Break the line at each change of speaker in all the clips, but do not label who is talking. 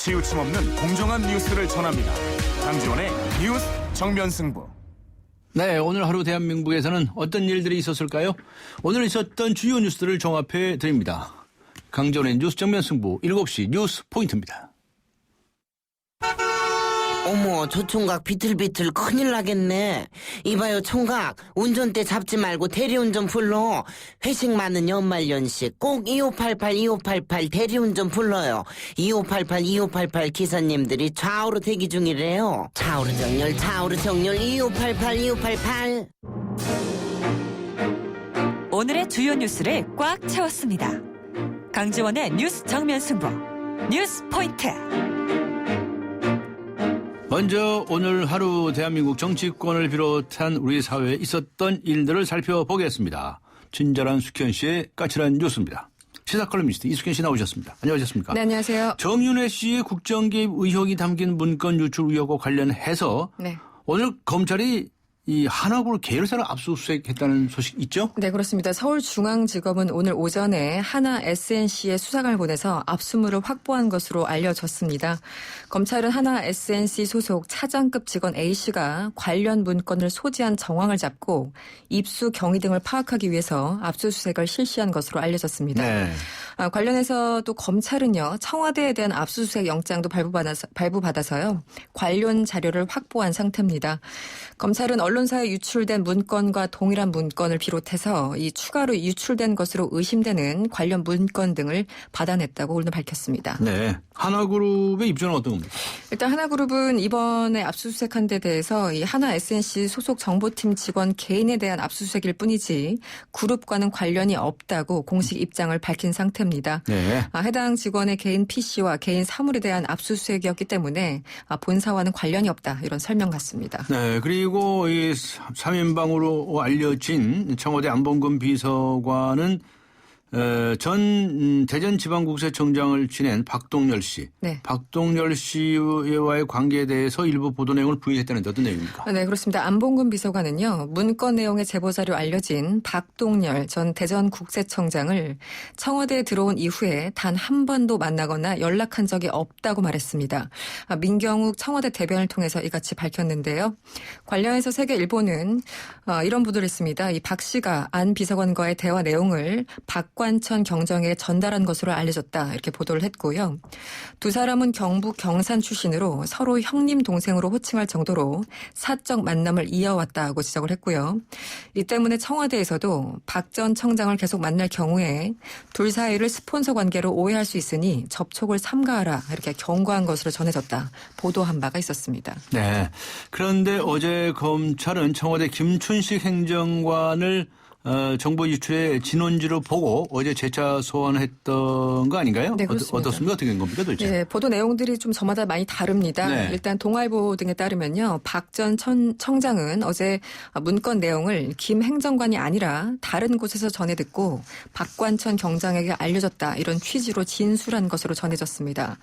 치우침 없는 공정한 뉴스를 전합니다. 강지원의 뉴스 정면승부.
네, 오늘 하루 대한민국에서는 어떤 일들이 있었을까요? 오늘 있었던 주요 뉴스들을 종합해 드립니다. 강지원의 뉴스 정면승부 7시 뉴스 포인트입니다.
어머, 저 총각 비틀비틀 큰일 나겠네. 이봐요, 총각. 운전대 잡지 말고 대리운전 불러. 회식 많은 연말연시 꼭 2588 대리운전 불러요. 2588 기사님들이 좌우로 대기 중이래요. 좌우로 정렬 2588.
오늘의 주요 뉴스를 꽉 채웠습니다. 강지원의 뉴스 정면 승부 뉴스 포인트.
먼저 오늘 하루 대한민국 정치권을 비롯한 우리 사회에 있었던 일들을 살펴보겠습니다. 친절한 숙현 씨의 까칠한 뉴스입니다. 시사 칼럼니스트 이숙현 씨 나오셨습니다. 안녕하셨습니까?
네, 안녕하세요.
정윤회 씨의 국정개입 의혹이 담긴 문건 유출 의혹과 관련해서
네.
오늘 검찰이 이 하나그룹 계열사를 압수수색했다는 소식 있죠?
네, 그렇습니다. 서울중앙지검은 오늘 오전에 하나 SNC에 수사관을 보내서 압수물을 확보한 것으로 알려졌습니다. 검찰은 하나 SNC 소속 차장급 직원 A씨가 관련 문건을 소지한 정황을 잡고 입수 경위 등을 파악하기 위해서 압수수색을 실시한 것으로 알려졌습니다.
네.
관련해서 또 검찰은요, 청와대에 대한 압수수색 영장도 발부받아서요, 관련 자료를 확보한 상태입니다. 검찰은 언론사에 유출된 문건과 동일한 문건을 비롯해서 이 추가로 유출된 것으로 의심되는 관련 문건 등을 받아냈다고 오늘 밝혔습니다.
네. 하나그룹의 입장은 어떤 겁니까?
일단 하나그룹은 이번에 압수수색한 데 대해서 이 하나 SNC 소속 정보팀 직원 개인에 대한 압수수색일 뿐이지 그룹과는 관련이 없다고 공식 입장을 밝힌 상태입니다.
네.
해당 직원의 개인 PC와 개인 사물에 대한 압수수색이었기 때문에 본사와는 관련이 없다, 이런 설명 같습니다.
네. 그리고 이 3인방으로 알려진 청와대 안봉근 비서관은 전 대전지방국세청장을 지낸 박동열 씨.
네.
박동열 씨와의 관계에 대해서 일부 보도 내용을 부인했다는데 어떤 내용입니까?
네, 그렇습니다. 안봉근 비서관은요, 문건 내용의 제보자료 알려진 박동열 전 대전국세청장을 청와대에 들어온 이후에 단 한 번도 만나거나 연락한 적이 없다고 말했습니다. 민경욱 청와대 대변을 통해서 이같이 밝혔는데요. 관련해서 세계일보는 이런 보도를 했습니다. 이 박 씨가 안 비서관과의 대화 내용을 박관천 경정에 전달한 것으로 알려졌다, 이렇게 보도를 했고요. 두 사람은 경북 경산 출신으로 서로 형님 동생으로 호칭할 정도로 사적 만남을 이어왔다고 지적을 했고요. 이 때문에 청와대에서도 박 전 청장을 계속 만날 경우에 둘 사이를 스폰서 관계로 오해할 수 있으니 접촉을 삼가하라, 이렇게 경고한 것으로 전해졌다, 보도한 바가 있었습니다.
네. 그런데 어제 검찰은 청와대 김춘식 행정관을 정보 유출의 진원지로 보고 어제 재차 소환했던 거 아닌가요?
네, 그렇습니다.
어떻습니까? 어떻게 된 겁니까 도대체?
네, 보도 내용들이 좀 저마다 많이 다릅니다.
네.
일단 동아일보 등에 따르면요, 박 전 청장은 어제 문건 내용을 김 행정관이 아니라 다른 곳에서 전해 듣고 박관천 경장에게 알려졌다, 이런 취지로 진술한 것으로 전해졌습니다.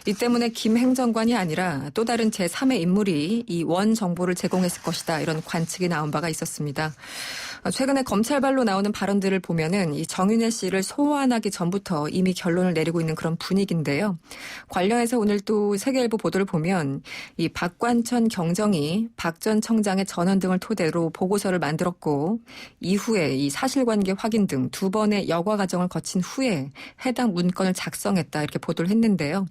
이 때문에 김 행정관이 아니라 또 다른 제3의 인물이 이 원 정보를 제공했을 것이다, 이런 관측이 나온 바가 있었습니다. 최근에 검찰발로 나오는 발언들을 보면은 이 정윤회 씨를 소환하기 전부터 이미 결론을 내리고 있는 그런 분위기인데요. 관련해서 오늘 또 세계일보 보도를 보면 이 박관천 경정이 박 전 청장의 전원 등을 토대로 보고서를 만들었고 이후에 이 사실관계 확인 등 두 번의 여과 과정을 거친 후에 해당 문건을 작성했다, 이렇게 보도를 했는데요.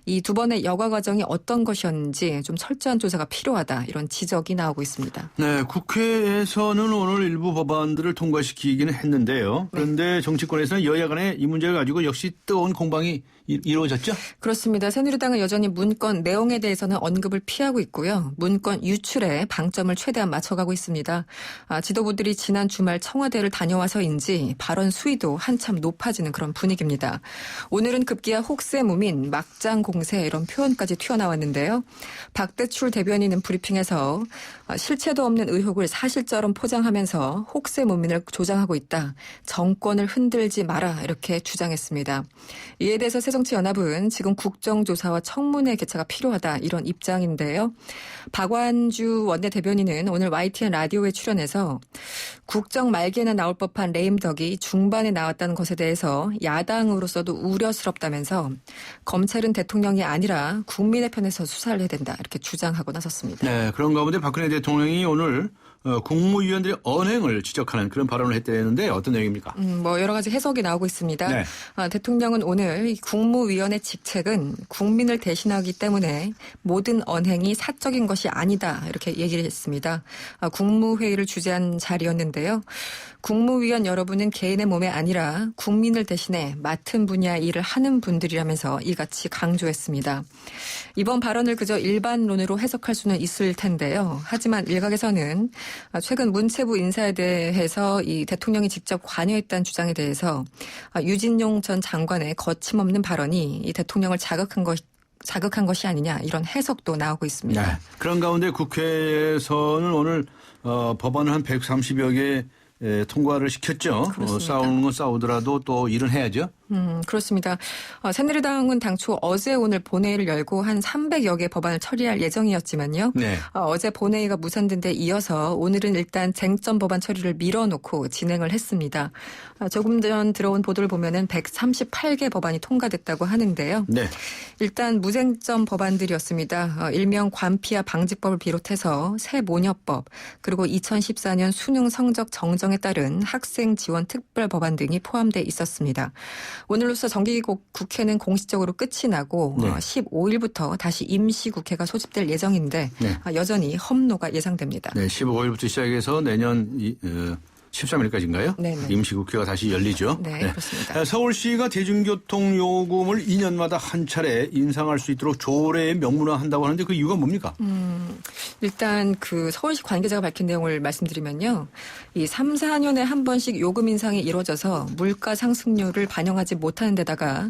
이 두 번의 여과 과정이 어떤 것이었는지 좀 철저한 조사가 필요하다, 이런 지적이 나오고 있습니다.
네, 국회에서는 오늘 일부 법안들을 통과시키기는 했는데요. 그런데 정치권에서는 여야 간에 이 문제를 가지고 역시 뜨거운 공방이 이루어졌죠?
그렇습니다. 새누리당은 여전히 문건 내용에 대해서는 언급을 피하고 있고요. 문건 유출에 방점을 최대한 맞춰가고 있습니다. 지도부들이 지난 주말 청와대를 다녀와서인지 발언 수위도 한참 높아지는 그런 분위기입니다. 오늘은 급기야 혹세무민, 막장 공세, 이런 표현까지 튀어나왔는데요. 박대출 대변인은 브리핑에서 실체도 없는 의혹을 사실처럼 포장하면서 혹세 문민을 조장하고 있다. 정권을 흔들지 마라 이렇게 주장했습니다. 이에 대해서 새정치연합은 지금 국정조사와 청문회 개최가 필요하다 이런 입장인데요. 박완주 원내대변인은 오늘 YTN 라디오에 출연해서 국정 말기에는 나올 법한 레임덕이 중반에 나왔다는 것에 대해서 야당으로서도 우려스럽다면서 검찰은 대통령이 아니라 국민의 편에서 수사를 해야 된다 이렇게 주장하고 나섰습니다.
네, 그런 가운데 박근혜 대통령이 오늘 국무위원들의 언행을 지적하는 그런 발언을 했다는데 어떤 내용입니까?
뭐 여러 가지 해석이 나오고 있습니다.
네.
대통령은 오늘 이 국무위원의 직책은 국민을 대신하기 때문에 모든 언행이 사적인 것이 아니다 이렇게 얘기를 했습니다. 국무회의를 주재한 자리였는데요. 국무위원 여러분은 개인의 몸에 아니라 국민을 대신해 맡은 분야의 일을 하는 분들이라면서 이같이 강조했습니다. 이번 발언을 그저 일반론으로 해석할 수는 있을 텐데요. 하지만 일각에서는 최근 문체부 인사에 대해서 이 대통령이 직접 관여했다는 주장에 대해서 유진용 전 장관의 거침없는 발언이 이 대통령을 자극한 것이 아니냐 이런 해석도 나오고 있습니다.
네. 그런 가운데 국회에서는 오늘 법안을 한 130여 개 통과를 시켰죠. 싸우는 건 싸우더라도 또 일은 해야죠.
그렇습니다. 새누리당은 당초 어제 오늘 본회의를 열고 한 300여 개 법안을 처리할 예정이었지만요.
네.
어제 본회의가 무산된 데 이어서 오늘은 일단 쟁점 법안 처리를 밀어놓고 진행을 했습니다. 조금 전 들어온 보도를 보면은 138개 법안이 통과됐다고 하는데요.
네. 일단
무쟁점 법안들이었습니다. 일명 관피아 방지법을 비롯해서 새 모녀법 그리고 2014년 수능 성적 정정에 따른 학생 지원 특별 법안 등이 포함돼 있었습니다. 오늘로써 정기국회는 공식적으로 끝이 나고
네.
15일부터 다시 임시국회가 소집될 예정인데
네.
여전히 험로가 예상됩니다.
네, 15일부터 시작해서 내년 13일까지인가요?
네네.
임시국회가 다시 열리죠.
네, 그렇습니다.
서울시가 대중교통 요금을 2년마다 한 차례 인상할 수 있도록 조례에 명문화한다고 하는데 그 이유가 뭡니까?
일단 그 서울시 관계자가 밝힌 내용을 말씀드리면요. 이 3, 4년에 한 번씩 요금 인상이 이루어져서 물가 상승률을 반영하지 못하는 데다가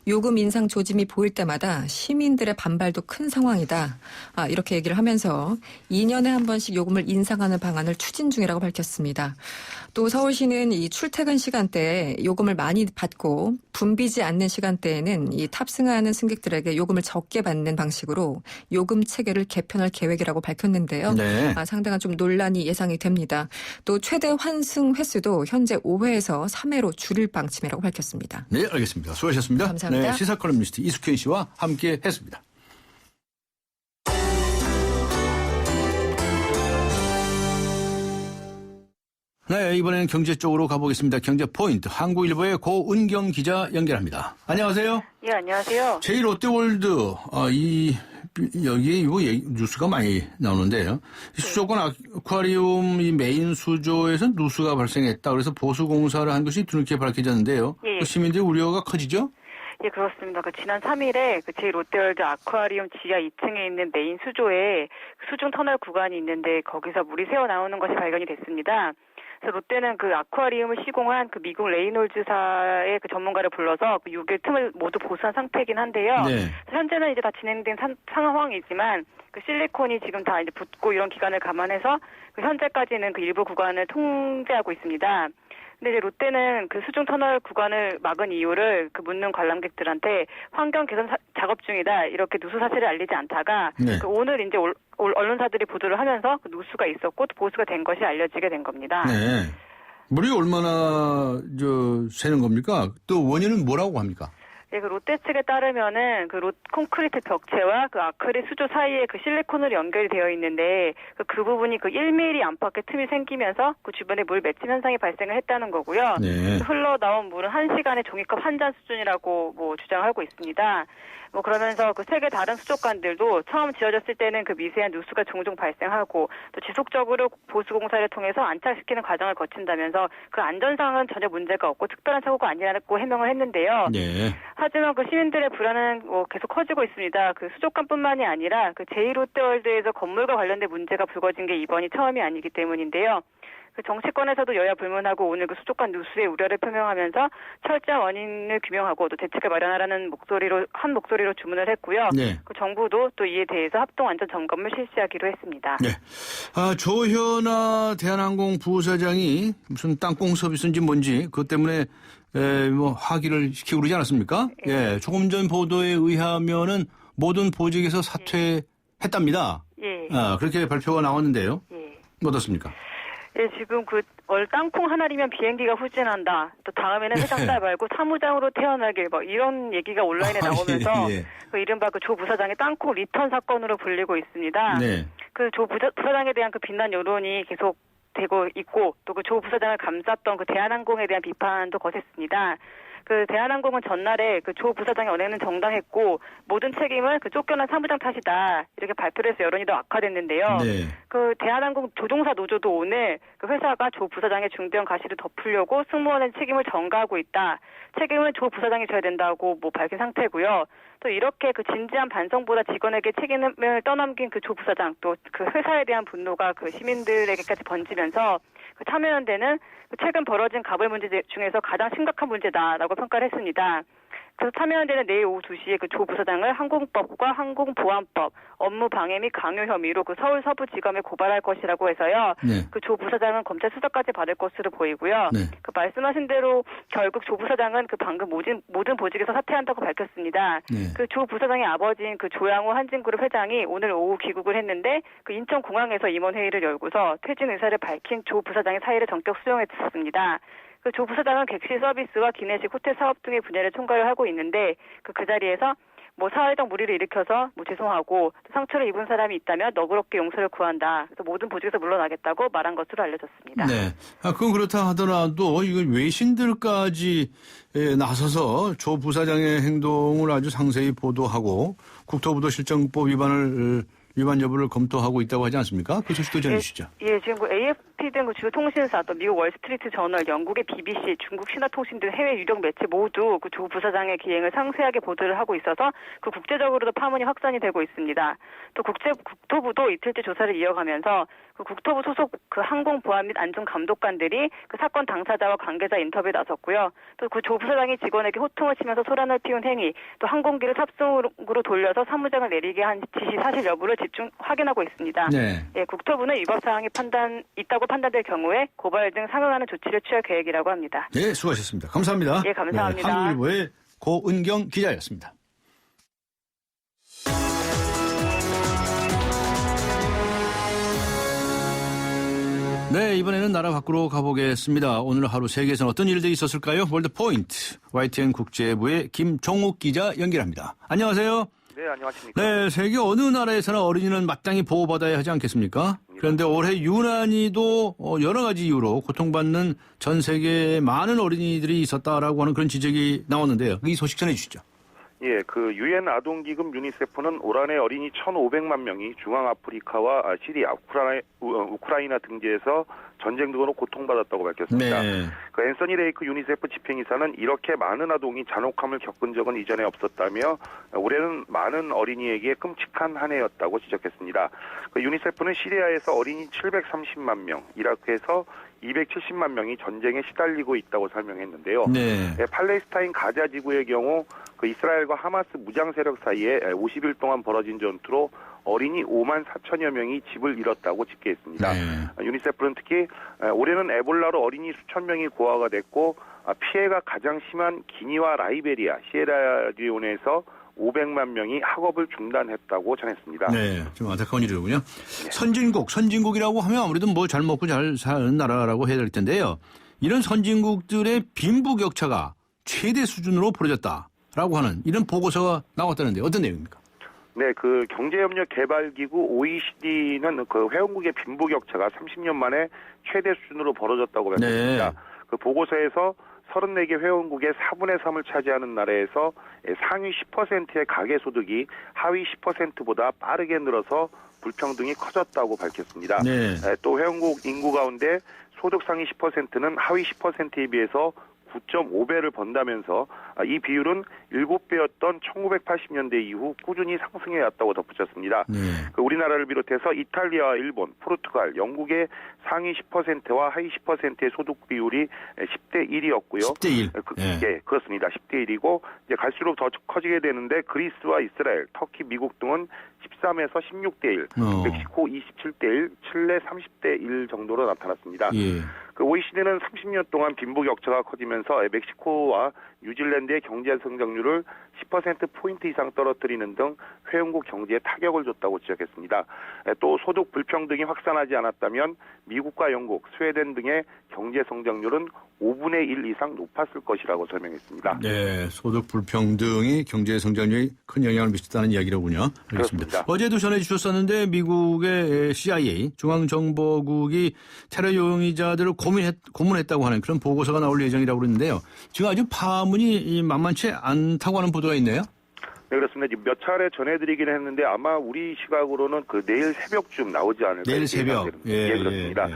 요금 인상 조짐이 보일 때마다 시민들의 반발도 큰 상황이다. 이렇게 얘기를 하면서 2년에 한 번씩 요금을 인상하는 방안을 추진 중이라고 밝혔습니다. 또 서울시는 이 출퇴근 시간대에 요금을 많이 받고 붐비지 않는 시간대에는 이 탑승하는 승객들에게 요금을 적게 받는 방식으로 요금 체계를 개편할 계획이라고 밝혔는데요.
네.
상당한 좀 논란이 예상이 됩니다. 또 최대 환승 횟수도 현재 5회에서 3회로 줄일 방침이라고 밝혔습니다.
네, 알겠습니다. 수고하셨습니다.
감사합니다.
네, 시사컬럼니스트 이숙현 씨와 함께 했습니다. 네, 이번에는 경제 쪽으로 가보겠습니다. 경제 포인트 한국일보의 고은경 기자 연결합니다. 안녕하세요.
예, 안녕하세요.
제1롯데월드 여기에 이거 뉴스가 많이 나오는데요. 수족관 아쿠아리움 이 메인 수조에서 누수가 발생했다. 그래서 보수 공사를 한 것이 뒤늦게 밝혀졌는데요.
예.
시민들의 우려가 커지죠?
예, 그렇습니다. 지난 3일에 제1롯데월드 아쿠아리움 지하 2층에 있는 메인 수조에 수중 터널 구간이 있는데 거기서 물이 새어 나오는 것이 발견이 됐습니다. 그래서 롯데는 그 아쿠아리움을 시공한 그 미국 레이놀즈사의 그 전문가를 불러서 그 6일 틈을 모두 보수한 상태이긴 한데요.
네.
현재는 이제 다 진행된 상황이지만 그 실리콘이 지금 다 이제 붙고 이런 기간을 감안해서 그 현재까지는 그 일부 구간을 통제하고 있습니다. 근데 이제 롯데는 그 수중 터널 구간을 막은 이유를 그 묻는 관람객들한테 환경 개선 작업 중이다 이렇게 누수 사실을 알리지 않다가
네.
그 오늘 이제 언론사들이 보도를 하면서 그 누수가 있었고 또 보수가 된 것이 알려지게 된 겁니다.
네. 물이 얼마나 새는 겁니까? 또 원인은 뭐라고 합니까?
네, 그 롯데 측에 따르면은 그 콘크리트 벽체와 그 아크릴 수조 사이에 그 실리콘으로 연결이 되어 있는데 그 부분이 그 1mm 안팎의 틈이 생기면서 그 주변에 물 맺힘 현상이 발생을 했다는 거고요.
네.
흘러나온 물은 1시간에 종이컵 한 잔 수준이라고 주장하고 있습니다. 그러면서 그 세계 다른 수족관들도 처음 지어졌을 때는 그 미세한 누수가 종종 발생하고 또 지속적으로 보수공사를 통해서 안착시키는 과정을 거친다면서 그 안전상은 전혀 문제가 없고 특별한 사고가 아니라고 해명을 했는데요.
네.
하지만 그 시민들의 불안은 계속 커지고 있습니다. 그 수족관뿐만이 아니라 그 제1롯데월드에서 건물과 관련된 문제가 불거진 게 이번이 처음이 아니기 때문인데요. 그 정치권에서도 여야 불문하고 오늘 그 수족관 누수의 우려를 표명하면서 철저한 원인을 규명하고 또 대책을 마련하라는 한 목소리로 주문을 했고요.
네.
그 정부도 또 이에 대해서 합동 안전 점검을 실시하기로 했습니다.
네. 조현아 대한항공 부사장이 무슨 땅콩 서비스인지 뭔지 그것 때문에 뭐 화기를 시키고 그러지 않았습니까? 예. 조금 전 보도에 의하면은 모든 보직에서 사퇴했답니다.
예.
그렇게 발표가 나왔는데요.
예.
어떻습니까?
예, 지금 땅콩 하나리면 비행기가 후진한다. 또 다음에는 회장딸 말고 사무장으로 태어나길 뭐 이런 얘기가 온라인에 나오면서
예.
그 이른바 그 조 부사장의 땅콩 리턴 사건으로 불리고 있습니다.
네.
그 조 부사장에 대한 그 비난 여론이 계속 되고 있고 또 그 조 부사장을 감쌌던 그 대한항공에 대한 비판도 거셌습니다. 그 대한항공은 전날에 그 조 부사장의 언행은 정당했고 모든 책임은 그 쫓겨난 사무장 탓이다 이렇게 발표를 해서 여론이 더 악화됐는데요.
네.
그 대한항공 조종사 노조도 오늘 그 회사가 조 부사장의 중대형 과실을 덮으려고 승무원의 책임을 전가하고 있다. 책임은 조 부사장이 져야 된다고 뭐 밝힌 상태고요. 또 이렇게 그 진지한 반성보다 직원에게 책임을 떠넘긴 그 조 부사장 또 그 회사에 대한 분노가 그 시민들에게까지 번지면서 그 참여연대는 최근 벌어진 가불 문제 중에서 가장 심각한 문제다라고 평가를 했습니다. 그래서 참여연대는 내일 오후 2시에 그 조 부사장을 항공법과 항공보안법, 업무 방해 및 강요 혐의로 그 서울 서부지검에 고발할 것이라고 해서요.
네.
그 조 부사장은 검찰 수사까지 받을 것으로 보이고요.
네.
그 말씀하신 대로 결국 조 부사장은 그 방금 모든 보직에서 사퇴한다고 밝혔습니다.
네.
그 조 부사장의 아버지인 그 조양호 한진그룹 회장이 오늘 오후 귀국을 했는데 그 인천공항에서 임원회의를 열고서 퇴진 의사를 밝힌 조 부사장의 사의를 전격 수용했습니다. 그 조 부사장은 객실 서비스와 기내식 호텔 사업 등의 분야를 총괄을 하고 있는데 그 자리에서 뭐 사회적 무리를 일으켜서 뭐 죄송하고 상처를 입은 사람이 있다면 너그럽게 용서를 구한다. 그래서 모든 보직에서 물러나겠다고 말한 것으로 알려졌습니다.
네. 그건 그렇다 하더라도 이건 외신들까지 나서서 조 부사장의 행동을 아주 상세히 보도하고 국토부도 실정법 위반 여부를 검토하고 있다고 하지 않습니까? 그 소식도 전해주시죠.
예, 지금 그 AFP 등 그 주요 통신사, 또 미국 월스트리트 저널, 영국의 BBC, 중국 신화통신 등 해외 유력 매체 모두 그 조 부사장의 기행을 상세하게 보도를 하고 있어서 그 국제적으로도 파문이 확산이 되고 있습니다. 또 국토부도 이틀째 조사를 이어가면서 그 국토부 소속 그 항공보안 및 안전감독관들이 그 사건 당사자와 관계자 인터뷰에 나섰고요. 또 그 조 부사장이 직원에게 호통을 치면서 소란을 피운 행위, 또 항공기를 탑승으로 돌려서 사무장을 내리게 한 지시 사실 여부를 집중 확인하고 있습니다.
네.
예, 국토부는 위법 사항이 있다고 판단될 경우에 고발 등 상응하는 조치를 취할 계획이라고 합니다.
네, 수고하셨습니다. 감사합니다.
예, 감사합니다.
네, 한국일보의 고은경 기자였습니다. 네, 이번에는 나라 밖으로 가보겠습니다. 오늘 하루 세계에서는 어떤 일들이 있었을까요? 월드포인트 YTN 국제부의 김종욱 기자 연결합니다. 안녕하세요.
네, 안녕하십니까.
네, 세계 어느 나라에서나 어린이는 마땅히 보호받아야 하지 않겠습니까? 그런데 올해 유난히도 여러 가지 이유로 고통받는 전 세계에 많은 어린이들이 있었다라고 하는 그런 지적이 나왔는데요. 이 소식 전해주시죠.
예, 그 유엔 아동기금 유니세프는 올 한해 어린이 1,500만 명이 중앙아프리카와 시리아, 우크라이나 등지에서 전쟁 등으로 고통받았다고 밝혔습니다.
네.
그 앤서니 레이크 유니세프 집행이사는 이렇게 많은 아동이 잔혹함을 겪은 적은 이전에 없었다며 올해는 많은 어린이에게 끔찍한 한 해였다고 지적했습니다. 그 유니세프는 시리아에서 어린이 730만 명, 이라크에서 270만 명이 전쟁에 시달리고 있다고 설명했는데요.
네.
팔레스타인 가자 지구의 경우 그 이스라엘과 하마스 무장 세력 사이에 50일 동안 벌어진 전투로 어린이 5만 4천여 명이 집을 잃었다고 집계했습니다.
네.
유니세프는 특히 올해는 에볼라로 어린이 수천 명이 고아가 됐고 피해가 가장 심한 기니와 라이베리아, 시에라리온에서 500만 명이 학업을 중단했다고 전했습니다.
네, 좀 안타까운 일이군요. 네. 선진국이라고 하면 아무래도 뭐 잘 먹고 잘 사는 나라라고 해야 될 텐데요. 이런 선진국들의 빈부격차가 최대 수준으로 벌어졌다라고 하는 이런 보고서가 나왔다는데 어떤 내용입니까?
네, 그 경제협력개발기구 OECD는 그 회원국의 빈부격차가 30년 만에 최대 수준으로 벌어졌다고 밝혔습니다.
네.
그 보고서에서 34개 회원국의 4분의 3을 차지하는 나라에서 상위 10%의 가계소득이 하위 10%보다 빠르게 늘어서 불평등이 커졌다고 밝혔습니다.
네.
또 회원국 인구 가운데 소득 상위 10%는 하위 10%에 비해서 9.5배를 번다면서 이 비율은 7배였던 1980년대 이후 꾸준히 상승해 왔다고 덧붙였습니다.
네.
우리나라를 비롯해서 이탈리아와 일본, 포르투갈, 영국의 상위 10%와 하위 10%의 소득 비율이 10대 1이었고요.
10대 1.
예, 그렇습니다. 10대 1이고 이제 갈수록 더 커지게 되는데 그리스와 이스라엘, 터키, 미국 등은 13에서 16대 1, 멕시코 27대 1, 칠레 30대 1 정도로 나타났습니다.
예.
OECD는 30년 동안 빈부격차가 커지면서 멕시코와 뉴질랜드의 경제 성장률을 10%포인트 이상 떨어뜨리는 등 회원국 경제에 타격을 줬다고 지적했습니다. 또 소득 불평등이 확산하지 않았다면 미국과 영국, 스웨덴 등의 경제 성장률은 5분의 1 이상 높았을 것이라고 설명했습니다.
네, 소득 불평등이 경제 성장률에 큰 영향을 미쳤다는 이야기로군요. 알겠습니다.
그렇습니다.
어제도 전해주셨었는데 미국의 CIA 중앙정보국이 테러 용의자들을 고문했다고 하는 그런 보고서가 나올 예정이라고 그러는데요. 지금 아주 파문이 만만치 않다고 하는 보도가 있네요.
네, 그렇습니다. 몇 차례 전해드리긴 했는데 아마 우리 시각으로는 내일 새벽쯤 나오지 않을까.
내일 새벽.
예, 그렇습니다.
예.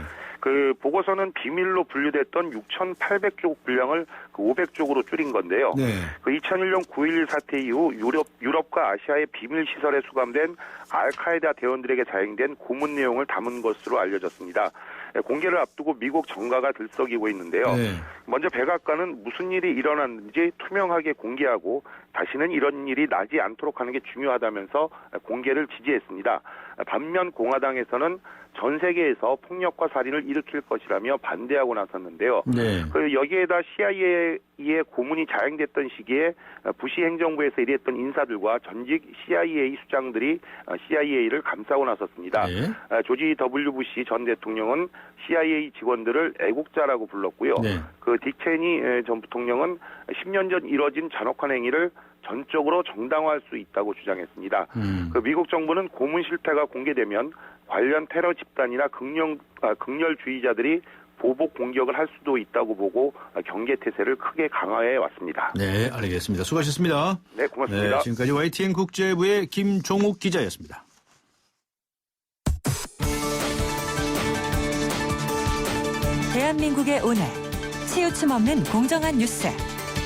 보고서는 비밀로 분류됐던 6,800쪽 분량을 500쪽으로 줄인 건데요.
네.
2001년 9.11 사태 이후 유럽과 아시아의 비밀 시설에 수감된 알카에다 대원들에게 자행된 고문 내용을 담은 것으로 알려졌습니다. 공개를 앞두고 미국 정가가 들썩이고 있는데요.
네.
먼저 백악관은 무슨 일이 일어났는지 투명하게 공개하고 다시는 이런 일이 나지 않도록 하는 게 중요하다면서 공개를 지지했습니다. 반면 공화당에서는 전 세계에서 폭력과 살인을 일으킬 것이라며 반대하고 나섰는데요.
네.
여기에다 CIA의 고문이 자행됐던 시기에 부시 행정부에서 일했던 인사들과 전직 CIA 수장들이 CIA를 감싸고 나섰습니다.
네.
조지 W. 부시 전 대통령은 CIA 직원들을 애국자라고 불렀고요.
네.
딕 체니 전 부통령은 10년 전 이뤄진 잔혹한 행위를 전적으로 정당화할 수 있다고 주장했습니다. 미국 정부는 고문 실태가 공개되면 관련 테러 집단이나 극렬주의자들이 보복 공격을 할 수도 있다고 보고 경계 태세를 크게 강화해 왔습니다.
네, 알겠습니다. 수고하셨습니다.
네, 고맙습니다.
네, 지금까지 YTN 국제부의 김종욱 기자였습니다.
대한민국의 오늘 치우침 없는 공정한 뉴스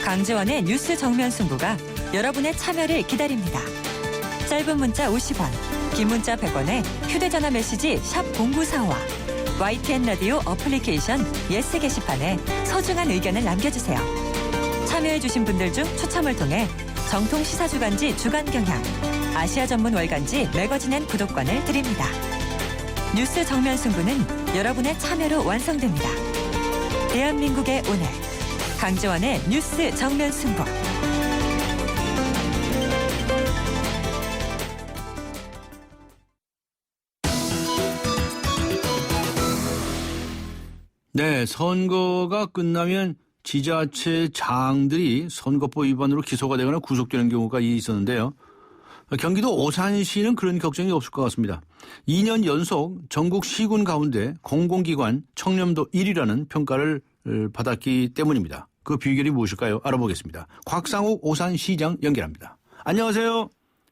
강지원의 뉴스 정면 승부가 여러분의 참여를 기다립니다. 짧은 문자 50원, 긴 문자 100원에 휴대전화 메시지 샵 0945와 YTN 라디오 어플리케이션 예스 게시판에 소중한 의견을 남겨주세요. 참여해주신 분들 중 추첨을 통해 정통 시사주간지 주간경향, 아시아 전문 월간지 매거진앤 구독권을 드립니다. 뉴스 정면 승부는 여러분의 참여로 완성됩니다. 대한민국의 오늘 강지원의 뉴스 정면 승부.
네, 선거가 끝나면 지자체장들이 선거법 위반으로 기소가 되거나 구속되는 경우가 있었는데요. 경기도 오산시는 그런 걱정이 없을 것 같습니다. 2년 연속 전국 시군 가운데 공공기관 청렴도 1위라는 평가를 받았기 때문입니다. 그 비결이 무엇일까요? 알아보겠습니다. 곽상욱 오산시장 연결합니다. 안녕하세요.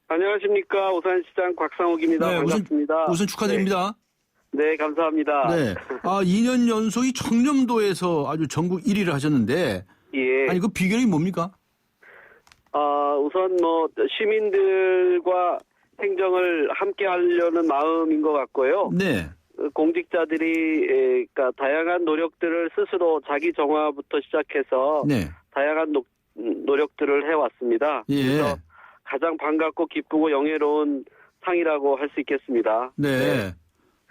안녕하십니까. 오산시장 곽상욱입니다.
네,
반갑습니다.
우선 축하드립니다.
네, 감사합니다.
네. 2년 연속이 청렴도에서 아주 전국 1위를 하셨는데,
예.
아니, 그 비결이 뭡니까?
우선 시민들과 행정을 함께 하려는 마음인 것 같고요.
네.
공직자들이 그러니까 다양한 노력들을 스스로 자기 정화부터 시작해서
네.
다양한 노력들을 해왔습니다.
예.
그래서 가장 반갑고 기쁘고 영예로운 상이라고 할 수 있겠습니다.
네.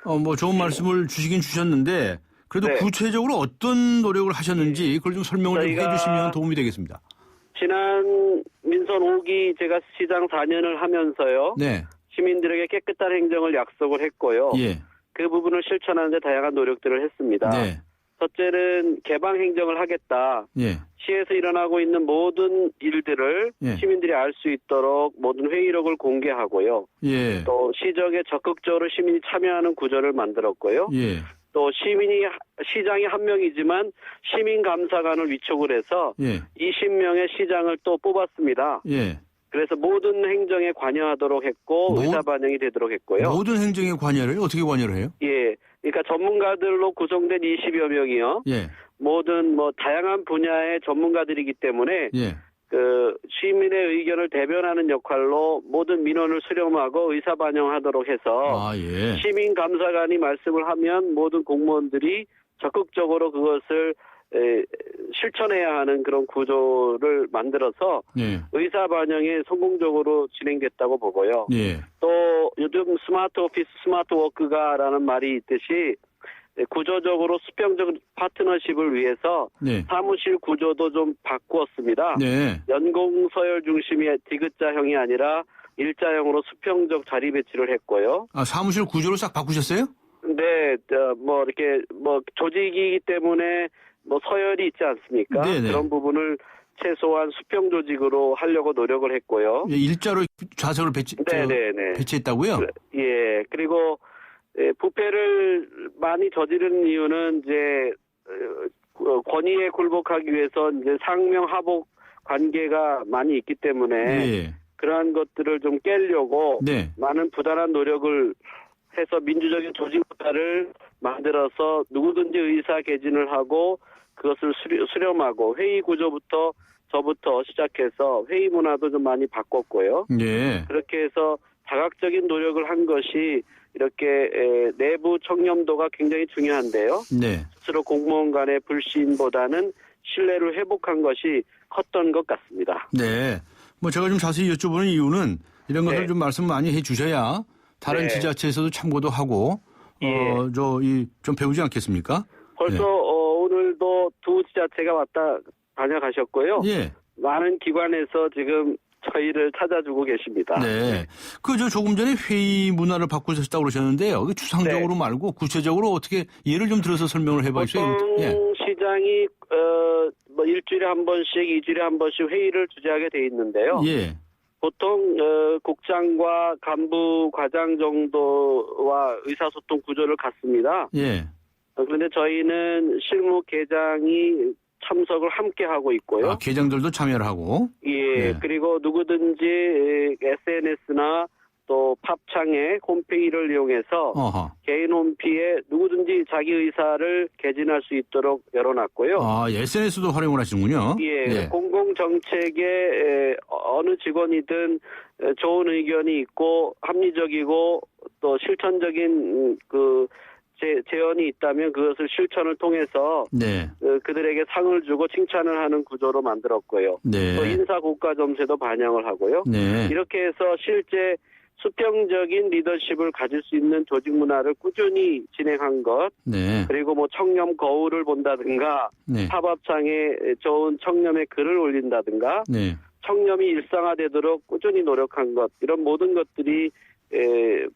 좋은 말씀을 주시긴 주셨는데, 그래도
네.
구체적으로 어떤 노력을 하셨는지 그걸 좀 설명을 좀
저희가
해주시면 도움이 되겠습니다.
지난 민선 5기 제가 시장 4년을 하면서요.
네.
시민들에게 깨끗한 행정을 약속을 했고요.
예.
그 부분을 실천하는 데 다양한 노력들을 했습니다.
네.
첫째는 개방 행정을 하겠다.
예.
시에서 일어나고 있는 모든 일들을
예.
시민들이 알 수 있도록 모든 회의록을 공개하고요.
예.
또 시정에 적극적으로 시민이 참여하는 구조를 만들었고요.
예.
또 시장이 한 명이지만 시민감사관을 위촉을 해서
예.
20명의 시장을 또 뽑았습니다.
예.
그래서 모든 행정에 관여하도록 했고 의사 반영이 되도록 했고요.
모든 행정에 관여를 어떻게 관여를 해요?
예, 그러니까 전문가들로 구성된 20여 명이요.
예.
모든 뭐 다양한 분야의 전문가들이기 때문에
예.
그 시민의 의견을 대변하는 역할로 모든 민원을 수렴하고 의사 반영하도록 해서
아, 예.
시민 감사관이 말씀을 하면 모든 공무원들이 적극적으로 그것을 실천해야 하는 그런 구조를 만들어서
예.
의사 반영이 성공적으로 진행됐다고 보고요.
예.
또 요즘 스마트 오피스, 스마트 워크가라는 말이 있듯이 구조적으로 수평적 파트너십을 위해서
네.
사무실 구조도 좀 바꾸었습니다.
네.
연공 서열 중심의 디귿자형이 아니라 일자형으로 수평적 자리 배치를 했고요.
아, 사무실 구조를 싹 바꾸셨어요?
네, 뭐 이렇게 뭐 조직이기 때문에 뭐 서열이 있지 않습니까?
네네.
그런 부분을 최소한 수평 조직으로 하려고 노력을 했고요.
예, 일자로 좌석을
네네네.
배치했다고요?
예, 그리고 부패를 많이 저지르는 이유는 이제 권위에 굴복하기 위해서 이제 상명하복 관계가 많이 있기 때문에
예.
그러한 것들을 좀 깨려고
네.
많은 부단한 노력을 해서 민주적인 조직 문화를 만들어서 누구든지 의사 개진을 하고 그것을 수렴하고 회의 구조부터 저부터 시작해서 회의 문화도 좀 많이 바꿨고요.
예.
그렇게 해서 자각적인 노력을 한 것이 이렇게 내부 청렴도가 굉장히 중요한데요.
네.
스스로 공무원 간의 불신보다는 신뢰를 회복한 것이 컸던 것 같습니다.
네. 뭐 제가 좀 자세히 여쭤보는 이유는 이런 것을
네.
좀 말씀 많이 해 주셔야 다른
네.
지자체에서도 참고도 하고
예.
좀 배우지 않겠습니까?
벌써
네.
오늘도 두 지자체가 왔다 다녀가셨고요.
예.
많은 기관에서 지금 저희를 찾아주고 계십니다.
네. 조금 전에 회의 문화를 바꾸셨다고 그러셨는데요. 추상적으로 말고 구체적으로 어떻게 예를 좀 들어서 설명을 해봐 주세요.
보통
예.
시장이 뭐 일주일에 한 번씩, 이주일에 한 번씩 회의를 주재하게 돼 있는데요.
예.
보통 국장과 간부 과장 정도와 의사소통 구조를 갖습니다.
예.
그런데 저희는 실무계장이 참석을 함께 하고 있고요.
아, 계장들도 참여를 하고.
예,
네.
그리고 누구든지 SNS나 또 팝창의 홈페이지를 이용해서
어허.
개인 홈피에 누구든지 자기 의사를 개진할 수 있도록 열어놨고요.
아, SNS도 활용을 하시는군요.
예, 공공정책에 어느 직원이든 좋은 의견이 있고 합리적이고 또 실천적인 그 제언이 있다면 그것을 실천을 통해서
네.
그들에게 상을 주고 칭찬을 하는 구조로 만들었고요.
네.
또 인사국가점수에도 반영을 하고요.
네.
이렇게 해서 실제 수평적인 리더십을 가질 수 있는 조직 문화를 꾸준히 진행한 것,
네.
그리고 뭐 청렴 거울을 본다든가
네.
팝업창에 좋은 청렴의 글을 올린다든가
네.
청렴이 일상화되도록 꾸준히 노력한 것, 이런 모든 것들이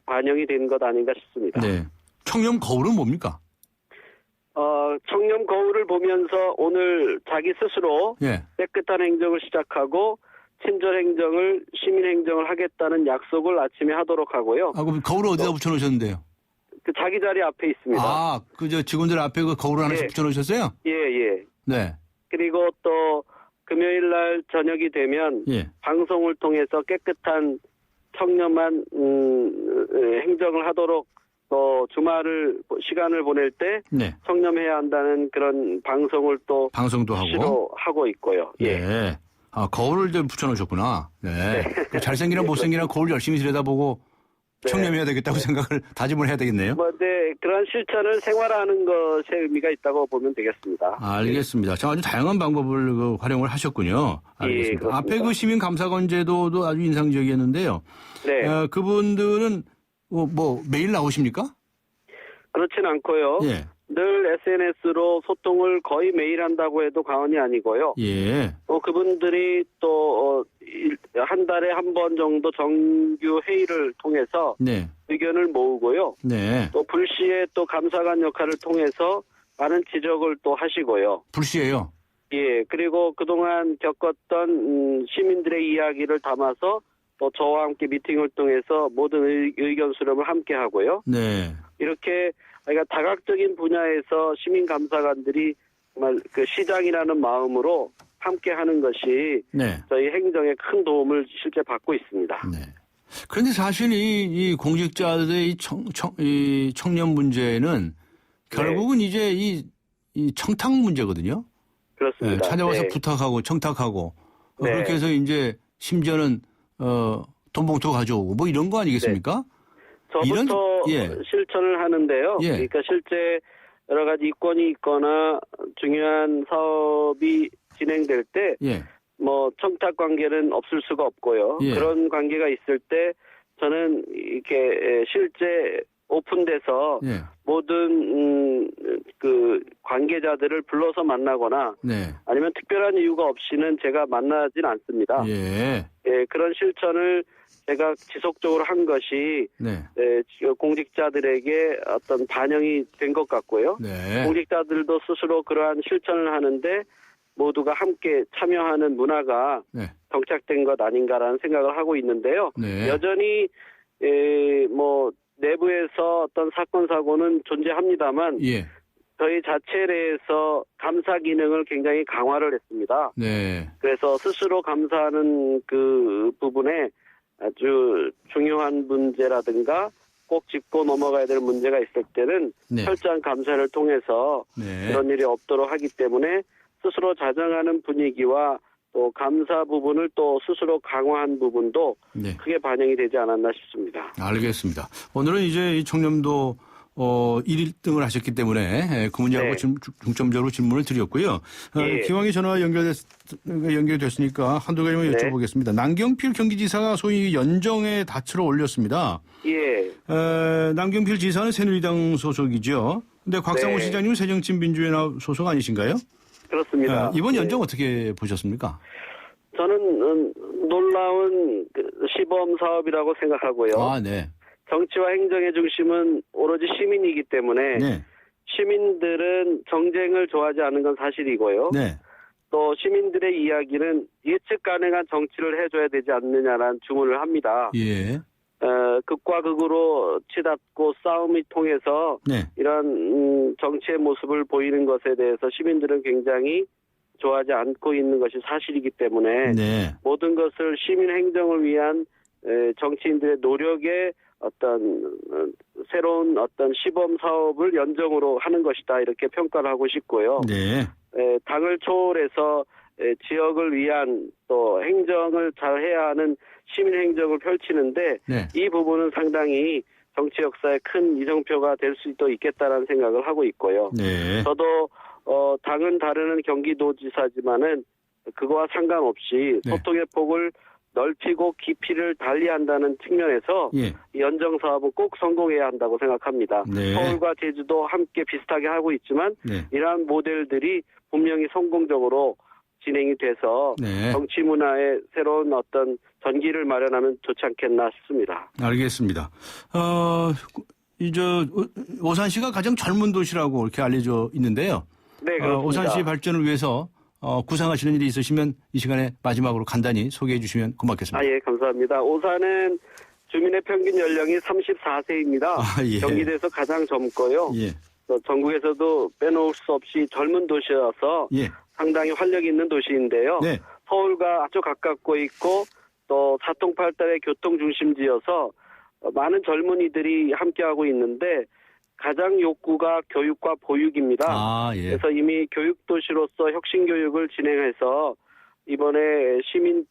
반영이 된 것 아닌가 싶습니다.
네. 청렴 거울은 뭡니까?
청렴 거울을 보면서 오늘 자기 스스로
예.
깨끗한 행정을 시작하고 친절 행정을, 시민 행정을 하겠다는 약속을 아침에 하도록 하고요.
아, 그럼 거울을 어디다 붙여놓으셨는데요?
그 자기 자리 앞에 있습니다.
아, 직원들 앞에 그 거울을 하나씩
예.
붙여놓으셨어요?
예.
네.
그리고 또 금요일 날 저녁이 되면
예.
방송을 통해서 깨끗한 청렴한 행정을 하도록 또 주말을 시간을 보낼 때
네.
청렴해야 한다는 그런 방송을 또
방송도 하고.
하고 있고요. 예.
예. 아, 거울을 좀 붙여놓으셨구나. 네. 그 잘생기나 못생기나 거울 열심히 들여다보고
네.
청렴해야 되겠다고 생각을 다짐을 해야 되겠네요.
네, 그런 실천을 생활화하는 것에 의미가 있다고 보면 되겠습니다.
알겠습니다. 자, 아주 다양한 방법을 활용을 하셨군요. 알겠습니다.
그렇습니다.
앞에 그 시민 감사관 제도도 아주 인상적이었는데요.
네.
그분들은 뭐 매일 나오십니까?
그렇진 않고요.
예.
늘 SNS로 소통을 거의 매일 한다고 해도 과언이 아니고요.
예.
그분들이 또 한 달에 한 번 정도 정규 회의를 통해서
네.
의견을 모으고요.
네.
또 불시에 또 감사관 역할을 통해서 많은 지적을 또 하시고요.
불시에요.
예, 그리고 그동안 겪었던 시민들의 이야기를 담아서 또 저와 함께 미팅을 통해서 모든 의견 수렴을 함께 하고요.
네.
이렇게 그러니까 다각적인 분야에서 시민 감사관들이 정말 그 시장이라는 마음으로 함께 하는 것이
네.
저희 행정에 큰 도움을 실제 받고 있습니다.
네. 그런데 사실 이 공직자들의 이 청년 문제는 결국은 이제 이 청탁 문제거든요.
그렇습니다.
찾아와서
네.
부탁하고 청탁하고
네.
그렇게 해서 이제 심지어는 돈봉투 가져오고 뭐 이런 거 아니겠습니까?
저부터
예.
실천을 하는데요.
예.
그러니까 실제 여러 가지 이권이 있거나 중요한 사업이 진행될 때
예.
뭐 청탁 관계는 없을 수가 없고요.
예.
그런 관계가 있을 때 저는 이렇게 실제 오픈돼서
예.
모든 그 관계자들을 불러서 만나거나
네.
아니면 특별한 이유가 없이는 제가 만나진 않습니다.
예.
예, 그런 실천을 제가 지속적으로 한 것이
네.
공직자들에게 어떤 반영이 된 것 같고요.
네.
공직자들도 스스로 그러한 실천을 하는데 모두가 함께 참여하는 문화가
네.
정착된 것 아닌가라는 생각을 하고 있는데요.
네.
여전히 뭐 내부에서 어떤 사건 사고는 존재합니다만
예.
저희 자체 내에서 감사 기능을 굉장히 강화를 했습니다.
네.
그래서 스스로 감사하는 그 부분에 아주 중요한 문제라든가 꼭 짚고 넘어가야 될 문제가 있을 때는
네.
철저한 감사를 통해서
네.
그런 일이 없도록 하기 때문에 스스로 자정하는 분위기와 또 감사 부분을 또 스스로 강화한 부분도
네.
크게 반영이 되지 않았나 싶습니다.
알겠습니다. 오늘은 이제 이 청렴도 1등을 하셨기 때문에 그 문제하고
네.
중점적으로 질문을 드렸고요.
예.
기왕에 전화 연결됐으니까 한두 가지만
네.
여쭤보겠습니다. 남경필 경기지사가 소위 연정에 다트를 올렸습니다.
예.
남경필 지사는 새누리당 소속이죠. 근데 곽상우
네.
시장님은 새정치민주연합 소속 아니신가요?
그렇습니다.
이번
예.
연정 어떻게 보셨습니까?
저는 놀라운 시범 사업이라고 생각하고요.
아, 네.
정치와 행정의 중심은 오로지 시민이기 때문에
네.
시민들은 정쟁을 좋아하지 않는 건 사실이고요.
네.
또 시민들의 이야기는 예측 가능한 정치를 해줘야 되지 않느냐라는 주문을 합니다.
예.
극과 극으로 치닫고 싸움이 통해서
네.
이런 정치의 모습을 보이는 것에 대해서 시민들은 굉장히 좋아하지 않고 있는 것이 사실이기 때문에
네.
모든 것을 시민 행정을 위한 정치인들의 노력에 어떤 새로운 어떤 시범 사업을 연정으로 하는 것이다 이렇게 평가를 하고 싶고요.
네.
당을 초월해서 지역을 위한 또 행정을 잘 해야 하는 시민 행정을 펼치는데
네.
이 부분은 상당히 정치 역사에 큰 이정표가 될 수도 있겠다라는 생각을 하고 있고요.
네.
저도 당은 다르는 경기도지사지만은 그거와 상관없이
네.
소통의 폭을 넓히고 깊이를 달리한다는 측면에서
예.
이 연정 사업은 꼭 성공해야 한다고 생각합니다.
네.
서울과 제주도 함께 비슷하게 하고 있지만
네.
이러한 모델들이 분명히 성공적으로 진행이 돼서
네.
정치 문화의 새로운 어떤 전기를 마련하면 좋지 않겠나 싶습니다.
알겠습니다. 이제 오산시가 가장 젊은 도시라고 이렇게 알려져 있는데요.
네, 그렇습니다.
오산시 발전을 위해서 구상하시는 일이 있으시면 이 시간에 마지막으로 간단히 소개해 주시면 고맙겠습니다.
예, 감사합니다. 오산은 주민의 평균 연령이 34세입니다.
예.
경기도에서 가장 젊고요.
예.
또 전국에서도 빼놓을 수 없이 젊은 도시여서
예.
상당히 활력 있는 도시인데요.
네.
서울과 아주 가깝고 있고 또 사통팔달의 교통 중심지여서 많은 젊은이들이 함께하고 있는데 가장 욕구가 교육과 보육입니다.
아, 예.
그래서 이미 교육도시로서 혁신교육을 진행해서 이번에 시민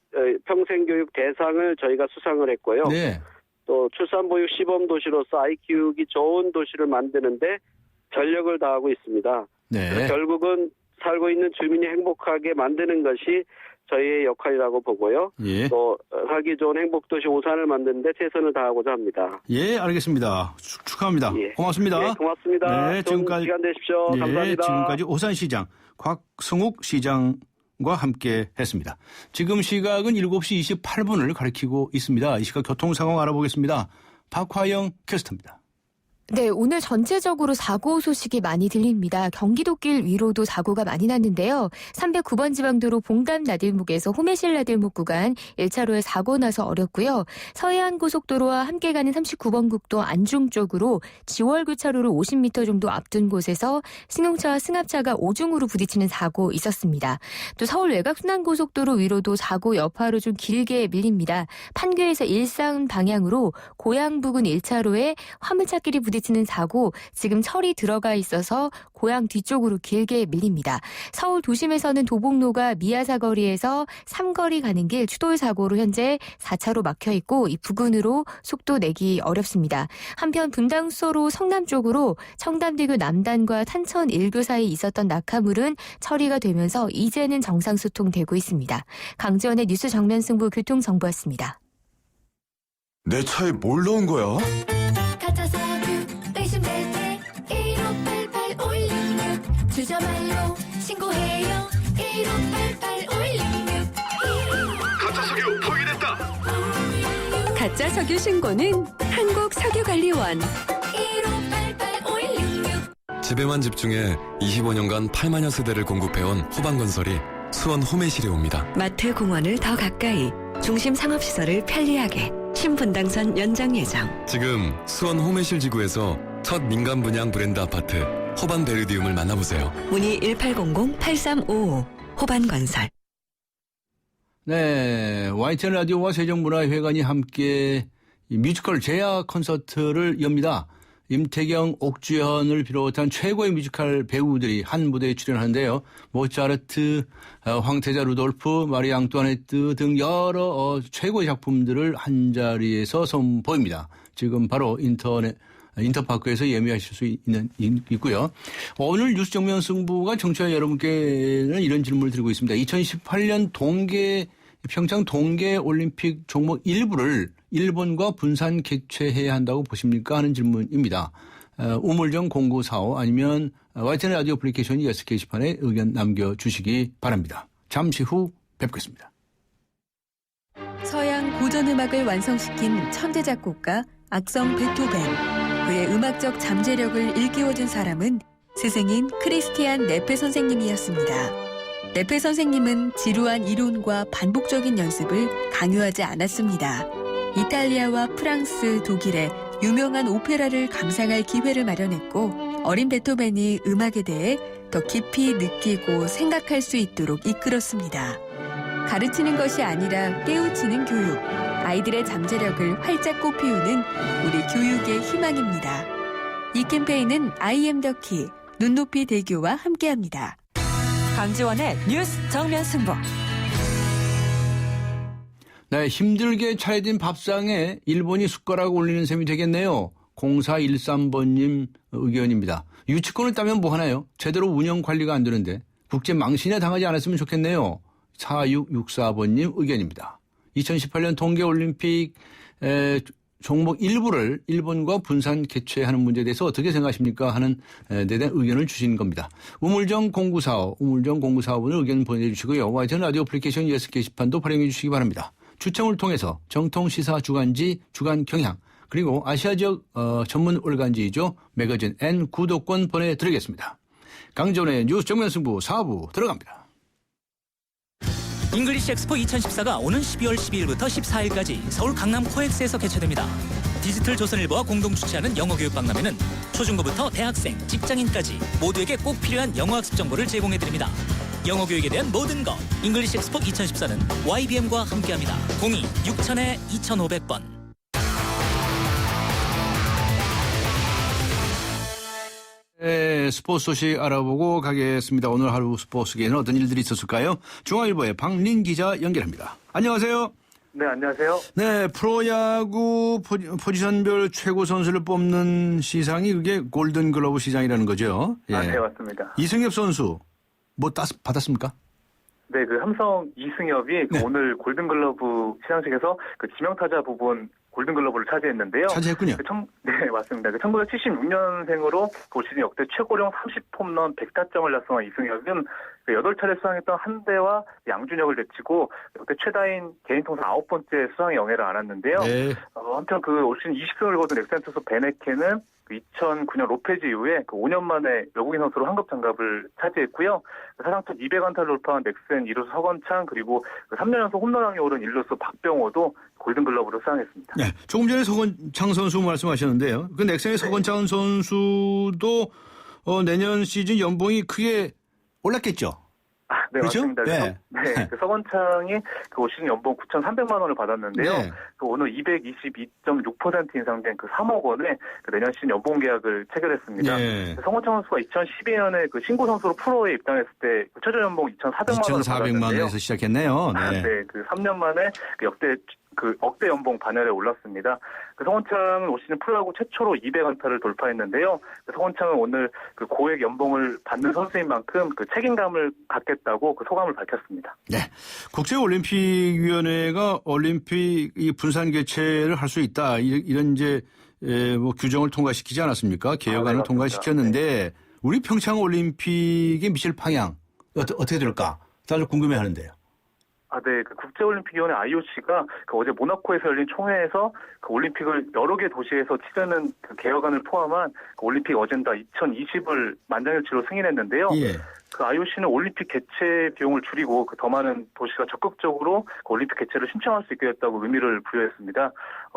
평생교육 대상을 저희가 수상을 했고요.
네.
또 출산보육 시범도시로서 아이 키우기 좋은 도시를 만드는데 전력을 다하고 있습니다.
네.
결국은 살고 있는 주민이 행복하게 만드는 것이 저희의 역할이라고 보고요.
예.
또 살기 좋은 행복도시 오산을 만드는데 최선을 다하고자 합니다.
예, 알겠습니다. 축하합니다.
예.
고맙습니다.
네, 고맙습니다.
네,
좋은 시간 되십시오.
예,
감사합니다.
지금까지 오산시장 곽승욱 시장과 함께 했습니다. 지금 시각은 7시 28분을 가리키고 있습니다. 이 시각 교통 상황 알아보겠습니다. 박화영 캐스터입니다.
네, 오늘 전체적으로 사고 소식이 많이 들립니다. 경기도길 위로도 사고가 많이 났는데요. 309번 지방도로 봉담 나들목에서 호매실 나들목 구간 1차로에 사고 나서 어렵고요. 서해안 고속도로와 함께 가는 39번 국도 안중 쪽으로 지월교차로를 50m 정도 앞둔 곳에서 승용차와 승합차가 오중으로 부딪히는 사고 있었습니다. 또 서울 외곽순환고속도로 위로도 사고 여파로 좀 길게 밀립니다. 판교에서 일산 방향으로 고양 부근 1차로에 화물차끼리 부딪히는 부딪히는 사고, 지금 철이 들어가 있어서 고향 뒤쪽으로 길게 밀립니다. 서울 도심에서는 도봉로가 미아사거리에서 삼거리 가는 길 추돌 사고로 현재 4차로 막혀 있고 이 부근으로 속도 내기 어렵습니다. 한편 분당수서로 성남 쪽으로 청담대교 남단과 탄천 1교 사이 있었던 낙하물은 처리가 되면서 이제는 정상소통되고 있습니다. 강지원의 뉴스 정면승부 교통정보였습니다.
내 차에 뭘 넣은 거야?
가짜 사규 의심될 때 1588-516 주저 말로 신고해요. 1588-516
가짜 석유 확인했다.
가짜 석유 신고는 한국석유관리원 1588-516
집에만 집중해 25년간 8만여 세대를 공급해온 호반건설이 수원 홈에실에 옵니다.
마트 공원을 더 가까이 중심 상업시설을 편리하게 신분당선 연장 예정.
지금 수원 홈에실 지구에서 첫 민간 분양 브랜드 아파트 호반 베르디움을 만나보세요.
문의 1800-8355 호반건설.
네, YTN 라디오와 세종문화회관이 함께 뮤지컬 제야 콘서트를 엽니다. 임태경, 옥주현을 비롯한 최고의 뮤지컬 배우들이 한 무대에 출연하는데요. 모차르트, 황태자 루돌프, 마리 앙뚜아네트 등 여러 최고의 작품들을 한자리에서 선보입니다. 지금 바로 인터파크에서 예매하실 수 있고요. 오늘 뉴스 정면 승부가 청취자 여러분께는 이런 질문을 드리고 있습니다. 2018년 평창 동계올림픽 종목 일부를 일본과 분산 개최해야 한다고 보십니까? 하는 질문입니다. 우물정 0945 아니면 YTN 라디오 애플리케이션 예스 게시판에 의견 남겨주시기 바랍니다. 잠시 후 뵙겠습니다.
서양 고전음악을 완성시킨 천재 작곡가 악성 베토벤. 그의 음악적 잠재력을 일깨워준 사람은 스승인 크리스티안 네페 선생님이었습니다. 네페 선생님은 지루한 이론과 반복적인 연습을 강요하지 않았습니다. 이탈리아와 프랑스, 독일의 유명한 오페라를 감상할 기회를 마련했고 어린 베토벤이 음악에 대해 더 깊이 느끼고 생각할 수 있도록 이끌었습니다. 가르치는 것이 아니라 깨우치는 교육, 아이들의 잠재력을 활짝 꽃피우는 우리 교육의 희망입니다. 이 캠페인은 I am the key, 눈높이 대교와 함께합니다.
강지원의 뉴스 정면 승부.
네, 힘들게 차려진 밥상에 일본이 숟가락 올리는 셈이 되겠네요. 0413번님 의견입니다. 유치권을 따면 뭐 하나요? 제대로 운영 관리가 안 되는데 국제 망신에 당하지 않았으면 좋겠네요. 4664번님 의견입니다. 2018년 동계올림픽 종목 일부를 일본과 분산 개최하는 문제에 대해서 어떻게 생각하십니까? 하는 데 대한 의견을 주신 겁니다. 우물정 0945번을 의견 보내주시고요. YTN 라디오 애플리케이션 예스 게시판도 활용해 주시기 바랍니다. 추첨을 통해서 정통시사 주간지 주간경향 그리고 아시아 지역 전문 월간지이죠. 매거진 N 구독권 보내드리겠습니다. 강지원의 뉴스 정면 승부 4부 들어갑니다.
잉글리시 엑스포 2014가 오는 12월 12일부터 14일까지 서울 강남 코엑스에서 개최됩니다. 디지털 조선일보와 공동 주최하는 영어교육 박람회는 초중고부터 대학생, 직장인까지 모두에게 꼭 필요한 영어학습 정보를 제공해드립니다. 영어교육에 대한 모든 것, 잉글리시 엑스포 2014는 YBM과 함께합니다. 02-6000-2500번.
네, 스포츠 소식 알아보고 가겠습니다. 오늘 하루 스포츠계에는 어떤 일들이 있었을까요? 중앙일보의 박린 기자 연결합니다. 안녕하세요.
네, 안녕하세요.
네, 프로야구 포지션별 최고 선수를 뽑는 시상이 그게 골든글러브 시상이라는 거죠. 예.
네, 맞습니다.
이승엽 선수 뭐 받았습니까?
네, 그 삼성 이승엽이
네.
오늘 골든글러브 시상식에서 그 지명타자 부분 골든글러브를 차지했는데요.
차지했군요.
네, 맞습니다. 1976년생으로 올 시즌 역대 최고령 30홈런 100타점을 달성한 이승엽은 8차례 수상했던 한대와 양준혁을 제치고 역대 최다인 개인 통산 9번째 수상의 영예를 안았는데요.
네.
한편 올 시즌 20승을 거둔 넥센 투수 베네켄은 2009년 로페즈 이후에 5년 만에 외국인 선수로 한급 장갑을 차지했고요. 사상 첫 200안타를 돌파한 넥센 1루수 서건창 그리고 3년 연속 홈런왕에 오른 1루수 박병호도 골든글러브로 수상했습니다.
네, 조금 전에 서건창 선수 말씀하셨는데요. 그 넥센의 서건창 선수도 내년 시즌 연봉이 크게 올랐겠죠?
네,
그렇죠?
맞습니다.
네.
네, 그 서건창이 그 올 시즌 연봉 9,300만 원을 받았는데요.
네.
그 오늘 222.6% 인상된 그 3억 원의 그 내년 시즌 연봉 계약을 체결했습니다.
네.
서건창 선수가 2012년에 그 신구 선수로 프로에 입단했을 때 그 최저 연봉 2,400만 원을
2,400만
받았는데요.
원에서 시작했네요. 네.
네, 그 3년 만에 그 억대 연봉 반열에 올랐습니다. 그 성원창은 올 시즌 프로야구 최초로 200안타를 돌파했는데요. 그 성원창은 오늘 그 고액 연봉을 받는 선수인 만큼 그 책임감을 갖겠다고 그 소감을 밝혔습니다.
네. 국제올림픽위원회가 올림픽 이 분산 개최를 할 수 있다. 이런 이제 뭐 규정을 통과시키지 않았습니까? 개혁안을
네,
통과시켰는데 우리 평창 올림픽에 미칠 방향 어떻게 될까? 다들 궁금해하는데요.
네, 그 국제올림픽위원회 IOC가 그 어제 모나코에서 열린 총회에서 그 올림픽을 여러 개 도시에서 치르는 그 개혁안을 포함한 그 올림픽 어젠다 2020을 만장일치로 승인했는데요.
예.
그 IOC는 올림픽 개최 비용을 줄이고 그 더 많은 도시가 적극적으로 그 올림픽 개최를 신청할 수 있게 됐다고 의미를 부여했습니다.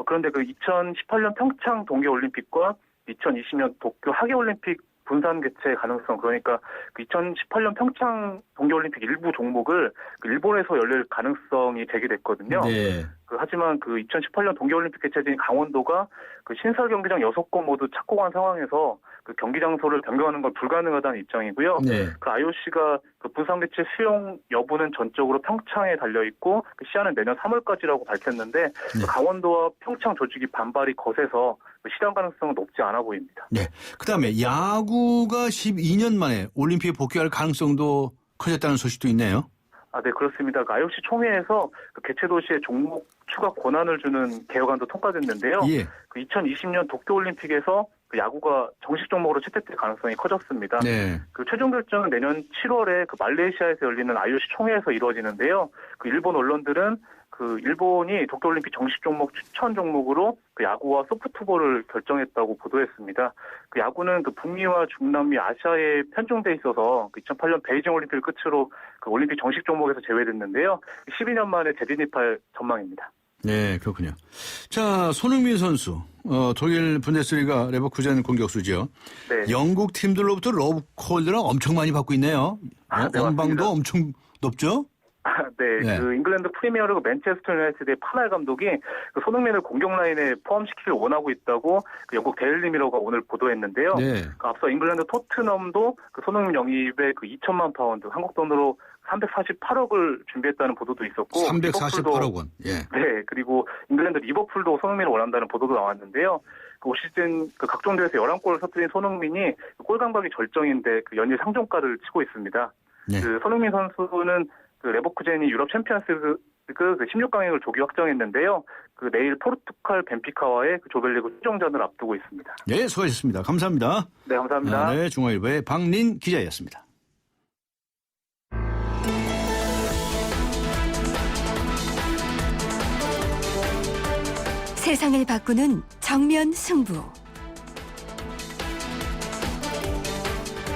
그런데 그 2018년 평창 동계올림픽과 2020년 도쿄 하계올림픽 분산 개최 가능성, 그러니까 그 2018년 평창 동계올림픽 일부 종목을 그 일본에서 열릴 가능성이 제기됐거든요.
네.
하지만 그 2018년 동계올림픽 개최지인 강원도가 그 신설 경기장 6곳 모두 착공한 상황에서 그 경기 장소를 변경하는 건 불가능하다는 입장이고요.
네.
그 IOC가 그 분산 개최 수용 여부는 전적으로 평창에 달려 있고 그 시한은 내년 3월까지라고 밝혔는데 그 강원도와 평창 조직이 반발이 거세서 그 실현 가능성은 높지 않아 보입니다.
네. 그다음에 야구가 12년 만에 올림픽에 복귀할 가능성도 커졌다는 소식도 있네요.
네, 그렇습니다. 그 IOC 총회에서 그 개최 도시의 종목 추가 권한을 주는 개혁안도 통과됐는데요.
예.
그 2020년 도쿄올림픽에서 그 야구가 정식 종목으로 채택될 가능성이 커졌습니다.
네.
그 최종 결정은 내년 7월에 그 말레이시아에서 열리는 IOC 총회에서 이루어지는데요. 그 일본 언론들은 그 일본이 도쿄올림픽 정식 종목 추천 종목으로 그 야구와 소프트볼을 결정했다고 보도했습니다. 그 야구는 그 북미와 중남미 아시아에 편중돼 있어서 그 2008년 베이징 올림픽을 끝으로 그 올림픽 정식 종목에서 제외됐는데요. 12년 만에 재진입할 전망입니다.
네, 그렇군요. 자, 손흥민 선수, 독일 분데스리가 레버쿠젠 공격수죠.
네.
영국 팀들로부터 러브콜들을 엄청 많이 받고 있네요.
네,
연방도
맞습니다.
엄청 높죠?
네,
네.
그 잉글랜드 프리미어리그 맨체스터 유나이티드의 파날 감독이 그 손흥민을 공격 라인에 포함시키길 원하고 있다고 그 영국 데일리 미러가 오늘 보도했는데요.
네.
그 앞서 잉글랜드 토트넘도 그 손흥민 영입에 그 2천만 파운드, 한국 돈으로 348억을 준비했다는 보도도 있었고,
348억 원. 예.
네, 그리고 잉글랜드 리버풀도 손흥민을 원한다는 보도도 나왔는데요. 그 올 시즌 그 각종 대회에서 11골을 터뜨린 손흥민이 그 골 감각이 절정인데 그 연일 상종가를 치고 있습니다.
네.
그 손흥민 선수는 그 레버쿠젠이 유럽 챔피언스 그 16강행을 조기 확정했는데요. 그 내일 포르투갈 벤피카와의 그 조별리그 최종전을 앞두고 있습니다.
네, 수고하셨습니다. 감사합니다.
네, 감사합니다.
네, 중앙일보의 박린 기자였습니다.
세상을 바꾸는 정면 승부.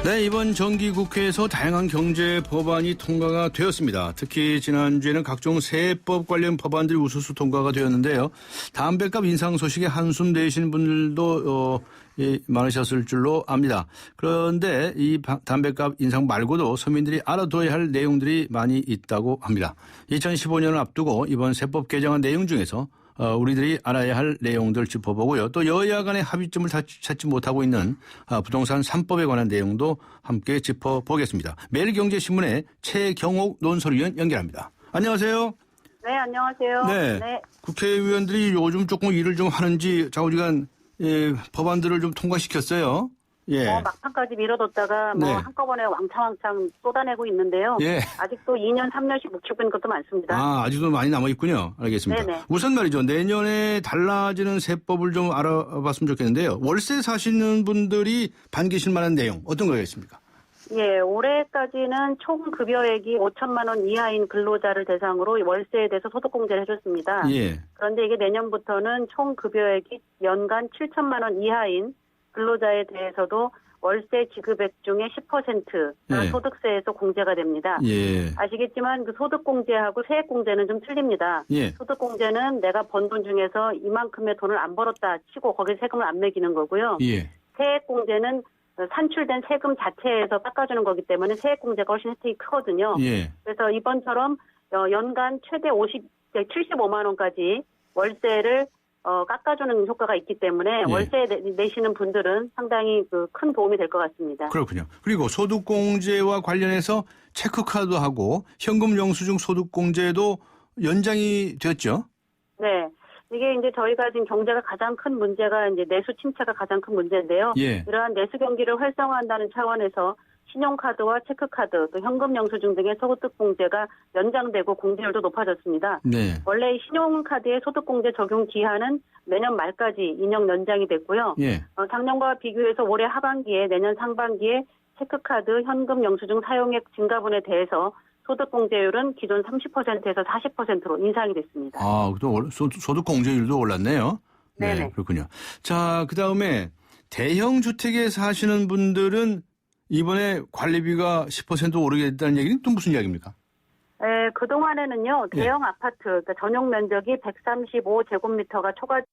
네, 이번 정기국회에서 다양한 경제 법안이 통과가 되었습니다. 특히 지난주에는 각종 세법 관련 법안들이 우수수 통과가 되었는데요. 담배값 인상 소식에 한숨 내신 분들도 많으셨을 줄로 압니다. 그런데 이 담배값 인상 말고도 서민들이 알아둬야 할 내용들이 많이 있다고 합니다. 2015년을 앞두고 이번 세법 개정안 내용 중에서 우리들이 알아야 할 내용들 짚어보고요. 또 여야 간의 합의점을 찾지 못하고 있는 부동산 3법에 관한 내용도 함께 짚어보겠습니다. 매일경제신문의 최경옥 논설위원 연결합니다. 안녕하세요.
네, 안녕하세요.
네. 국회의원들이 요즘 조금 일을 좀 하는지 좌우지간 법안들을 좀 통과시켰어요. 예.
막판까지 미뤄뒀다가
네.
한꺼번에 왕창 쏟아내고 있는데요.
예.
아직도 2년, 3년씩 묵히고 있는 것도 많습니다.
아직도 많이 남아있군요. 알겠습니다.
네네.
우선 말이죠. 내년에 달라지는 세법을 좀 알아봤으면 좋겠는데요. 월세 사시는 분들이 반기실 만한 내용 어떤 거겠습니까?
예, 올해까지는 총 급여액이 5천만 원 이하인 근로자를 대상으로 월세에 대해서 소득공제를 해줬습니다.
예.
그런데 이게 내년부터는 총 급여액이 연간 7천만 원 이하인 근로자에 대해서도 월세 지급액 중에 10%
예.
소득세에서 공제가 됩니다.
예.
아시겠지만 그 소득공제하고 세액공제는 좀 틀립니다.
예.
소득공제는 내가 번 돈 중에서 이만큼의 돈을 안 벌었다 치고 거기에 세금을 안 매기는 거고요.
예.
세액공제는 산출된 세금 자체에서 깎아주는 거기 때문에 세액공제가 훨씬 혜택이 크거든요.
예.
그래서 이번처럼 연간 최대 75만 원까지 월세를 깎아주는 효과가 있기 때문에
예.
월세 내시는 분들은 상당히 큰 도움이 될 것 같습니다.
그렇군요. 그리고 소득공제와 관련해서 체크카드하고 현금 영수증 소득공제도 연장이 됐죠?
네. 이게 이제 저희가 지금 경제가 가장 큰 문제가 이제 내수 침체가 가장 큰 문제인데요.
예.
이러한 내수 경기를 활성화한다는 차원에서 신용카드와 체크카드, 또 현금 영수증 등의 소득공제가 연장되고 공제율도 높아졌습니다.
네.
원래 신용카드의 소득공제 적용 기한은 내년 말까지 2년 연장이 됐고요.
예.
작년과 비교해서 올해 하반기에 내년 상반기에 체크카드, 현금 영수증 사용액 증가분에 대해서 소득공제율은 기존 30%에서 40%로 인상이 됐습니다.
아, 또 소득공제율도 올랐네요. 네,
네네.
그렇군요. 자, 그 다음에 대형 주택에 사시는 분들은 이번에 관리비가 10% 오르게 됐다는 얘기는 또 무슨 이야기입니까?
네, 그동안에는요, 대형 아파트, 그러니까 전용 면적이 135제곱미터가 초과된,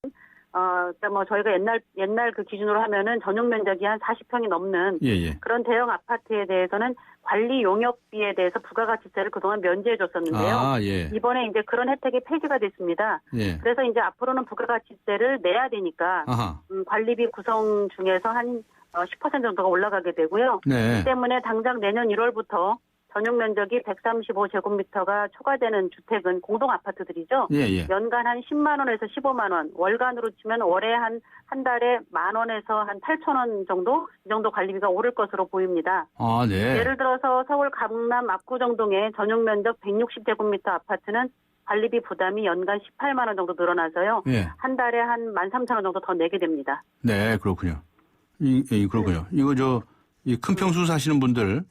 그러니까 뭐 저희가 옛날 그 기준으로 하면은 전용 면적이 한 40평이 넘는
예.
그런 대형 아파트에 대해서는 관리 용역비에 대해서 부가가치세를 그동안 면제해 줬었는데요.
아, 예.
이번에 이제 그런 혜택이 폐지가 됐습니다.
예.
그래서 이제 앞으로는 부가가치세를 내야 되니까 관리비 구성 중에서 한 10% 정도가 올라가게 되고요.
네.
이 때문에 당장 내년 1월부터 전용 면적이 135제곱미터가 초과되는 주택은 공동 아파트들이죠.
예.
연간 한 10만 원에서 15만 원, 월간으로 치면 월에 한 달에 만 원에서 한 8천 원 정도 이 정도 관리비가 오를 것으로 보입니다.
아, 네.
예를 들어서 서울 강남 압구정동의 전용 면적 160제곱미터 아파트는 관리비 부담이 연간 18만 원 정도 늘어나서요.
예.
한 달에 한 13,000원 정도 더 내게 됩니다.
네, 그렇군요. 그렇군요. 이거 이 큰 평수 사시는 분들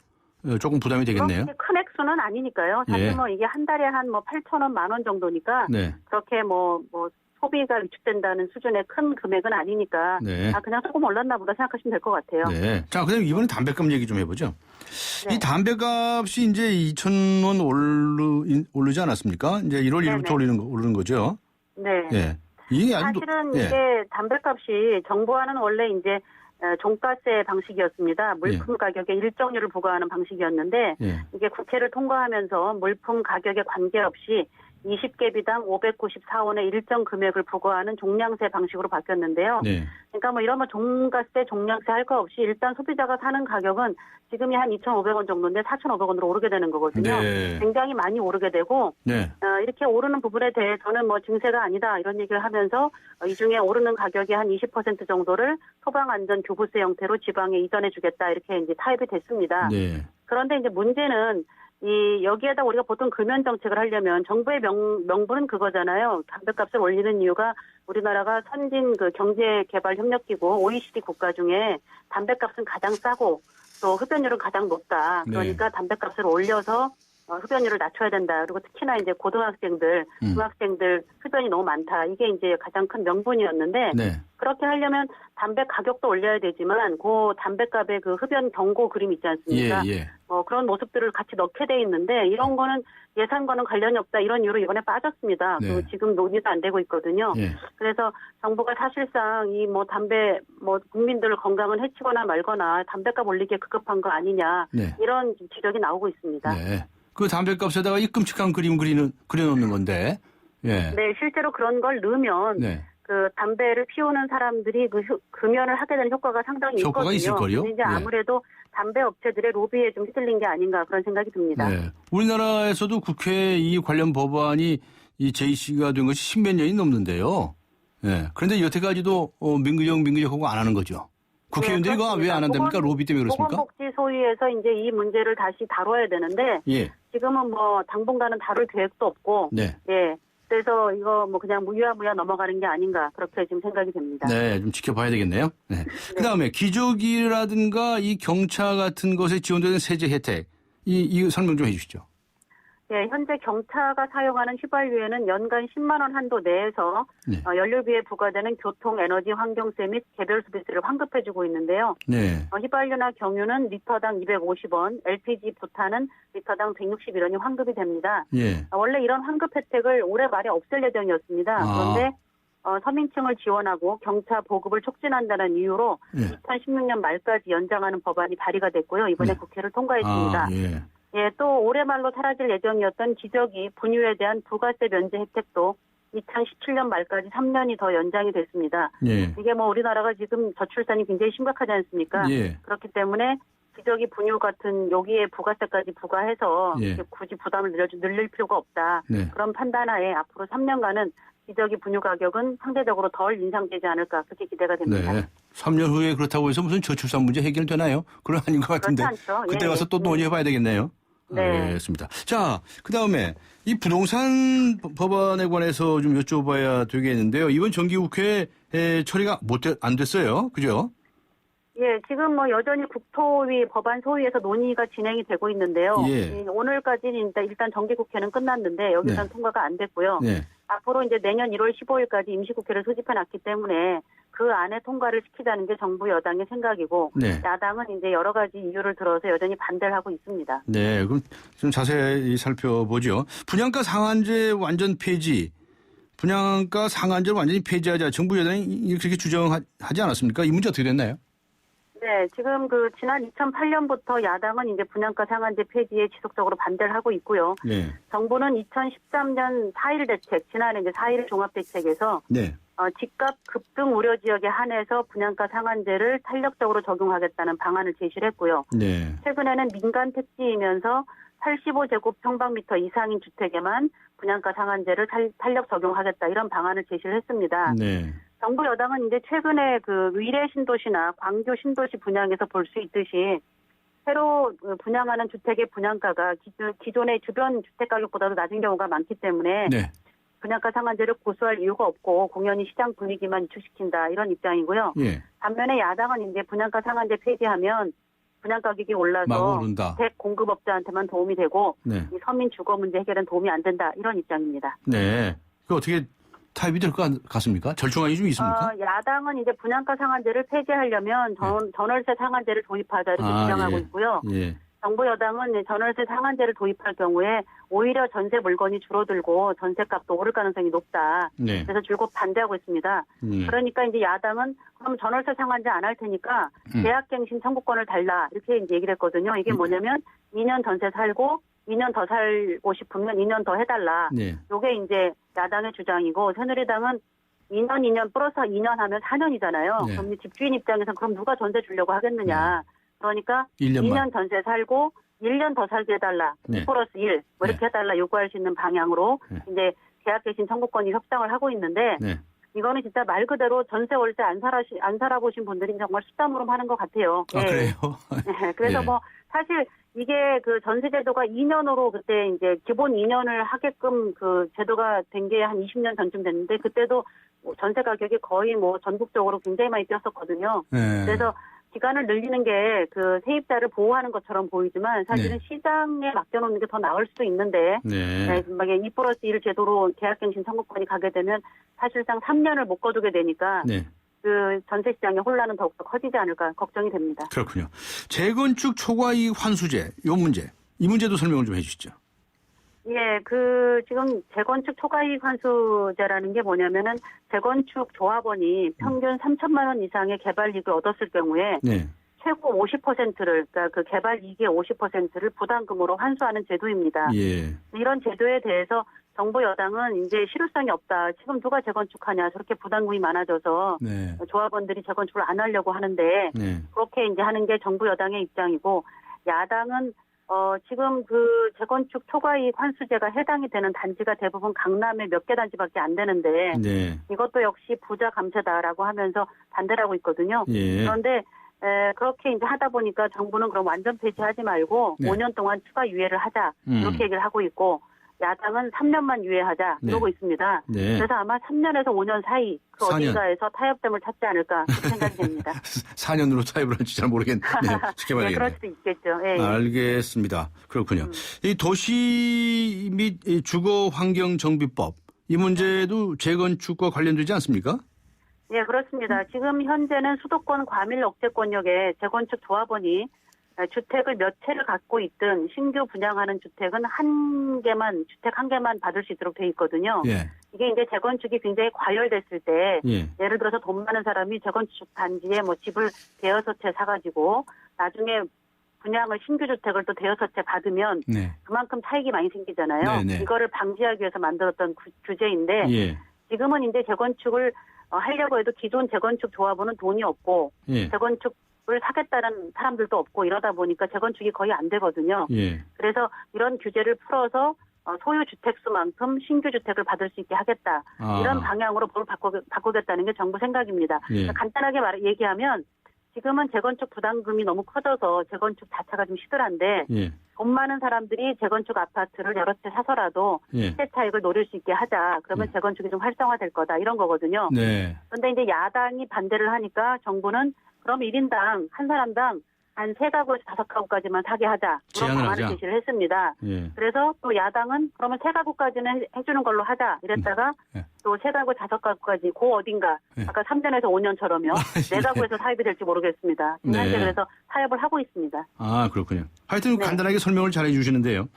조금 부담이 되겠네요.
그렇게 큰 액수는 아니니까요. 사실
예.
뭐 이게 한 달에 한 8,000원, 만 원 정도니까
네.
그렇게 뭐 소비가 위축된다는 수준의 큰 금액은 아니니까
네.
그냥 조금 올랐나 보다 생각하시면 될 것 같아요.
네. 자, 그다음에 이번에 담배값 얘기 좀 해보죠. 이 담배값이 이제 2,000원 오르지 않았습니까? 이제 1월 1일부터 오르는 거죠.
네.
예. 이게
사실은
예.
이게 담배값이 정부와는 원래 이제 종가세 방식이었습니다. 물품 가격에 일정률을 부과하는 방식이었는데
예.
이게 국회를 통과하면서 물품 가격에 관계없이 20개비당 594원의 일정 금액을 부과하는 종량세 방식으로 바뀌었는데요.
네.
그러니까 뭐 이런 종가세, 종량세 할 거 없이 일단 소비자가 사는 가격은 지금이 한 2,500원 정도인데 4,500원으로 오르게 되는 거거든요.
네.
굉장히 많이 오르게 되고
네.
이렇게 오르는 부분에 대해서는 뭐 증세가 아니다 이런 얘기를 하면서 이 중에 오르는 가격의 한 20% 정도를 소방안전교부세 형태로 지방에 이전해 주겠다 이렇게 이제 타협이 됐습니다.
네.
그런데 이제 문제는 여기에다 우리가 보통 금연 정책을 하려면 정부의 명분은 그거잖아요. 담배값을 올리는 이유가 우리나라가 선진 경제개발협력기구 OECD 국가 중에 담배값은 가장 싸고 또 흡연율은 가장 높다. 그러니까 담배값을 올려서 흡연율을 낮춰야 된다. 그리고 특히나 이제 고등학생들, 중학생들 흡연이 너무 많다. 이게 이제 가장 큰 명분이었는데 그렇게 하려면 담배 가격도 올려야 되지만 그 담배값의 그 흡연 경고 그림 있지 않습니까? 그런 모습들을 같이 넣게 돼 있는데 이런 거는 예산과는 관련이 없다. 이런 이유로 이번에 빠졌습니다. 지금 논의도 안 되고 있거든요. 그래서 정부가 사실상 이 담배 국민들 건강을 해치거나 말거나 담배값 올리기에 급급한 거 아니냐. 이런 지적이 나오고 있습니다.
네. 그 담배값에다가 이 끔찍한 그림 그려놓는 건데. 예.
네, 실제로 그런 걸 넣으면 그 담배를 피우는 사람들이 금연을 하게 되는 효과가 상당히
효과가 있을
있거든요.
거요?
이제 아무래도 담배 업체들의 로비에 좀 휘둘린 게 아닌가 그런 생각이 듭니다.
네. 우리나라에서도 국회 이 관련 법안이 제시가 된 것이 10몇 년이 넘는데요. 예. 그런데 여태까지도 민주적하고 안 하는 거죠. 국회의원들이 이거 왜 안 한답니까? 로비 때문에 그렇습니까?
보건복지소위에서 이제 이 문제를 다시 다뤄야 되는데 지금은 당분간은 다룰 계획도 없고 그래서 이거 그냥 무유야 넘어가는 게 아닌가 그렇게 지금 생각이 됩니다.
네, 좀 지켜봐야 되겠네요. 네. 그다음에 기저귀라든가 이 경차 같은 것에 지원되는 세제 혜택 이 설명 좀 해주시죠.
네, 현재 경차가 사용하는 휘발유에는 연간 10만 원 한도 내에서 연료비에 부과되는 교통, 에너지, 환경세 및 개별 소비세를 환급해주고 있는데요. 휘발유나 경유는 리터당 250원, LPG 부탄은 리터당 161원이 환급이 됩니다. 원래 이런 환급 혜택을 올해 말에 없앨 예정이었습니다. 그런데 서민층을 지원하고 경차 보급을 촉진한다는 이유로
예.
2016년 말까지 연장하는 법안이 발의가 됐고요. 이번에
네.
국회를 통과했습니다.
예.
예, 또 올해 말로 사라질 예정이었던 기저귀, 분유에 대한 부가세 면제 혜택도 2017년 말까지 3년이 더 연장이 됐습니다.
예.
이게 뭐 우리나라가 지금 저출산이 굉장히 심각하지 않습니까?
예.
그렇기 때문에 기저귀, 분유 같은 여기에 부가세까지 부과해서
예.
이렇게 굳이 부담을 늘릴 필요가 없다.
네.
그런 판단하에 앞으로 3년간은 기저귀, 분유 가격은 상대적으로 덜 인상되지 않을까 그렇게 기대가 됩니다.
네. 3년 후에 그렇다고 해서 무슨 저출산 문제 해결되나요? 그건 아닌 것 같은데.
그렇지 않죠.
그때
예,
가서
예.
또 논의해봐야 되겠네요.
네.
알겠습니다. 자, 그 다음에 이 부동산 법안에 관해서 좀 여쭤봐야 되겠는데요. 이번 정기국회 처리가 안 됐어요. 그죠?
예, 지금 뭐 여전히 국토위 법안 소위에서 논의가 진행이 되고 있는데요.
예.
오늘까지는 일단 정기국회는 끝났는데 여기서는
네.
통과가 안 됐고요.
네.
앞으로 이제 내년 1월 15일까지 임시국회를 소집해 놨기 때문에 그 안에 통과를 시키자는 게 정부 여당의 생각이고
네.
야당은 이제 여러 가지 이유를 들어서 여전히 반대를 하고 있습니다.
네. 그럼 좀 자세히 살펴보죠. 분양가 상한제 완전 폐지. 분양가 상한제를 완전히 폐지하자. 정부 여당이 그렇게 주장하지 않았습니까? 이 문제 어떻게 됐나요?
네, 지금 지난 2008년부터 야당은 이제 분양가 상한제 폐지에 지속적으로 반대를 하고 있고요.
네.
정부는 2013년 4.1 대책, 지난해 이제 4.1 종합대책에서
네.
집값 급등 우려 지역에 한해서 분양가 상한제를 탄력적으로 적용하겠다는 방안을 제시를 했고요.
네.
최근에는 민간 택지이면서 85제곱평방미터 이상인 주택에만 분양가 상한제를 탄력 적용하겠다 이런 방안을 제시를 했습니다.
네.
정부 여당은 이제 최근에 위례 신도시나 광교 신도시 분양에서 볼 수 있듯이 새로 분양하는 주택의 분양가가 기존의 주변 주택 가격보다도 낮은 경우가 많기 때문에
네.
분양가 상한제를 고수할 이유가 없고 공연히 시장 분위기만 위축시킨다 이런 입장이고요.
예.
반면에 야당은 이제 분양가 상한제 폐지하면 분양 가격이
막
올라서
오른다.
주택 공급업자한테만 도움이 되고
네.
이 서민 주거 문제 해결엔 도움이 안 된다 이런 입장입니다.
네. 그 어떻게 타협이 될 것 같습니까? 절충안이 좀 있습니까?
야당은 이제 분양가 상한제를 폐지하려면 전월세 상한제를 도입하자 이렇게 주장하고
예.
있고요.
예.
정부 여당은 전월세 상한제를 도입할 경우에 오히려 전세 물건이 줄어들고 전세값도 오를 가능성이 높다.
네.
그래서 줄곧 반대하고 있습니다. 그러니까 이제 야당은 그럼 전월세 상한제 안 할 테니까 계약갱신 청구권을 달라 이렇게 이제 얘기를 했거든요. 이게 뭐냐면 2년 전세 살고 2년 더 살고 싶으면 2년 더 해달라.
네.
이게 이제 야당의 주장이고 새누리당은 2년 플러스 2년 하면 4년이잖아요.
네.
그럼 집주인 입장에서는 그럼 누가 전세 주려고 하겠느냐. 그러니까
1년만.
2년 전세 살고 1년 더 살게 해달라.
네.
2 플러스 1 뭐 이렇게 해달라 요구할 수 있는 방향으로 이제 계약갱신 청구권이 협상을 하고 있는데
네.
이거는 진짜 말 그대로 전세 월세 안 살아보신 분들이 정말 수담으로 하는 것 같아요.
아,
예.
그래요?
네, 그래서
예.
뭐 사실 이게 전세 제도가 2년으로 그때 이제 기본 2년을 하게끔 제도가 된 게 한 20년 전쯤 됐는데 그때도 전세 가격이 거의 전국적으로 굉장히 많이 뛰었었거든요.
네.
그래서 기간을 늘리는 게 세입자를 보호하는 것처럼 보이지만 사실은
네.
시장에 맡겨놓는 게 더 나을 수도 있는데
네.
2 플러스 1 제도로 계약갱신 청구권이 가게 되면 사실상 3년을 못 거두게 되니까
네.
전세 시장의 혼란은 더욱더 커지지 않을까 걱정이 됩니다.
그렇군요. 재건축 초과이익 환수제, 이 문제도 설명을 좀 해주시죠.
예, 지금 재건축 초과이익 환수제라는 게 뭐냐면은 재건축 조합원이 평균 3천만 원 이상의 개발 이익을 얻었을 경우에
네.
최고 50%를 그러니까 그 개발 이익의 50%를 부담금으로 환수하는 제도입니다.
예.
이런 제도에 대해서 정부 여당은 이제 실효성이 없다. 지금 누가 재건축하냐. 저렇게 부담금이 많아져서
네.
조합원들이 재건축을 안 하려고 하는데
네.
그렇게 이제 하는 게 정부 여당의 입장이고 야당은 지금 재건축 초과이익 환수제가 해당이 되는 단지가 대부분 강남에 몇 개 단지밖에 안 되는데
네.
이것도 역시 부자 감세다라고 하면서 반대를 하고 있거든요.
예.
그런데 그렇게 이제 하다 보니까 정부는 그럼 완전 폐지하지 말고
네.
5년 동안 추가 유예를 하자 이렇게 얘기를 하고 있고 야당은 3년만 유예하자 이러고
네.
있습니다.
네.
그래서 아마 3년에서 5년 사이
4년.
어딘가에서 타협점을 찾지 않을까 그렇게 생각이 됩니다.
4년으로 타협을 할지 잘 모르겠는데 지켜봐야겠네요.
네, 그럴 수도 있겠죠. 예.
알겠습니다. 그렇군요. 이 도시 및 주거 환경 정비법 이 문제도 재건축과 관련되지 않습니까?
예, 그렇습니다. 지금 현재는 수도권 과밀 억제 권역에 재건축 조합원이 주택을 몇 채를 갖고 있든 신규 분양하는 주택은 주택 한 개만 받을 수 있도록 돼 있거든요.
예.
이게 이제 재건축이 굉장히 과열됐을 때
예.
예를 들어서 돈 많은 사람이 재건축 단지에 뭐 집을 대여섯 채 사가지고 나중에 분양을 신규 주택을 또 대여섯 채 받으면
네.
그만큼 차익이 많이 생기잖아요.
네네.
이거를 방지하기 위해서 만들었던 규제인데
예.
지금은 이제 재건축을 하려고 해도 기존 재건축 조합원은 돈이 없고
예.
재건축을 사겠다는 사람들도 없고 이러다 보니까 재건축이 거의 안 되거든요.
예.
그래서 이런 규제를 풀어서 소유 주택수만큼 신규 주택을 받을 수 있게 하겠다.
아.
이런 방향으로 법을 바꾸겠다는 게 정부 생각입니다.
예.
간단하게 얘기하면 지금은 재건축 부담금이 너무 커져서 재건축 자체가 좀 시들한데
예.
돈 많은 사람들이 재건축 아파트를 여러 채 사서라도
예.
시세 차익을 노릴 수 있게 하자. 그러면 재건축이 좀 활성화될 거다. 이런 거거든요.
네.
그런데 이제 야당이 반대를 하니까 정부는 그럼 1인당 한 사람당 한 3가구에서 5가구까지만 사게 하자. 그런
제한을
방안을
하자.
제시를 했습니다.
예.
그래서 또 야당은 그러면 3가구까지는 해주는 걸로 하자. 이랬다가 또 3가구, 5가구까지 그 어딘가 아까 3년에서 5년처럼요. 4가구에서 사입이 될지 모르겠습니다. 지금
네.
현재 그래서 타협을 하고 있습니다.
아, 그렇군요. 하여튼
네.
간단하게 설명을 잘 해주시는데요.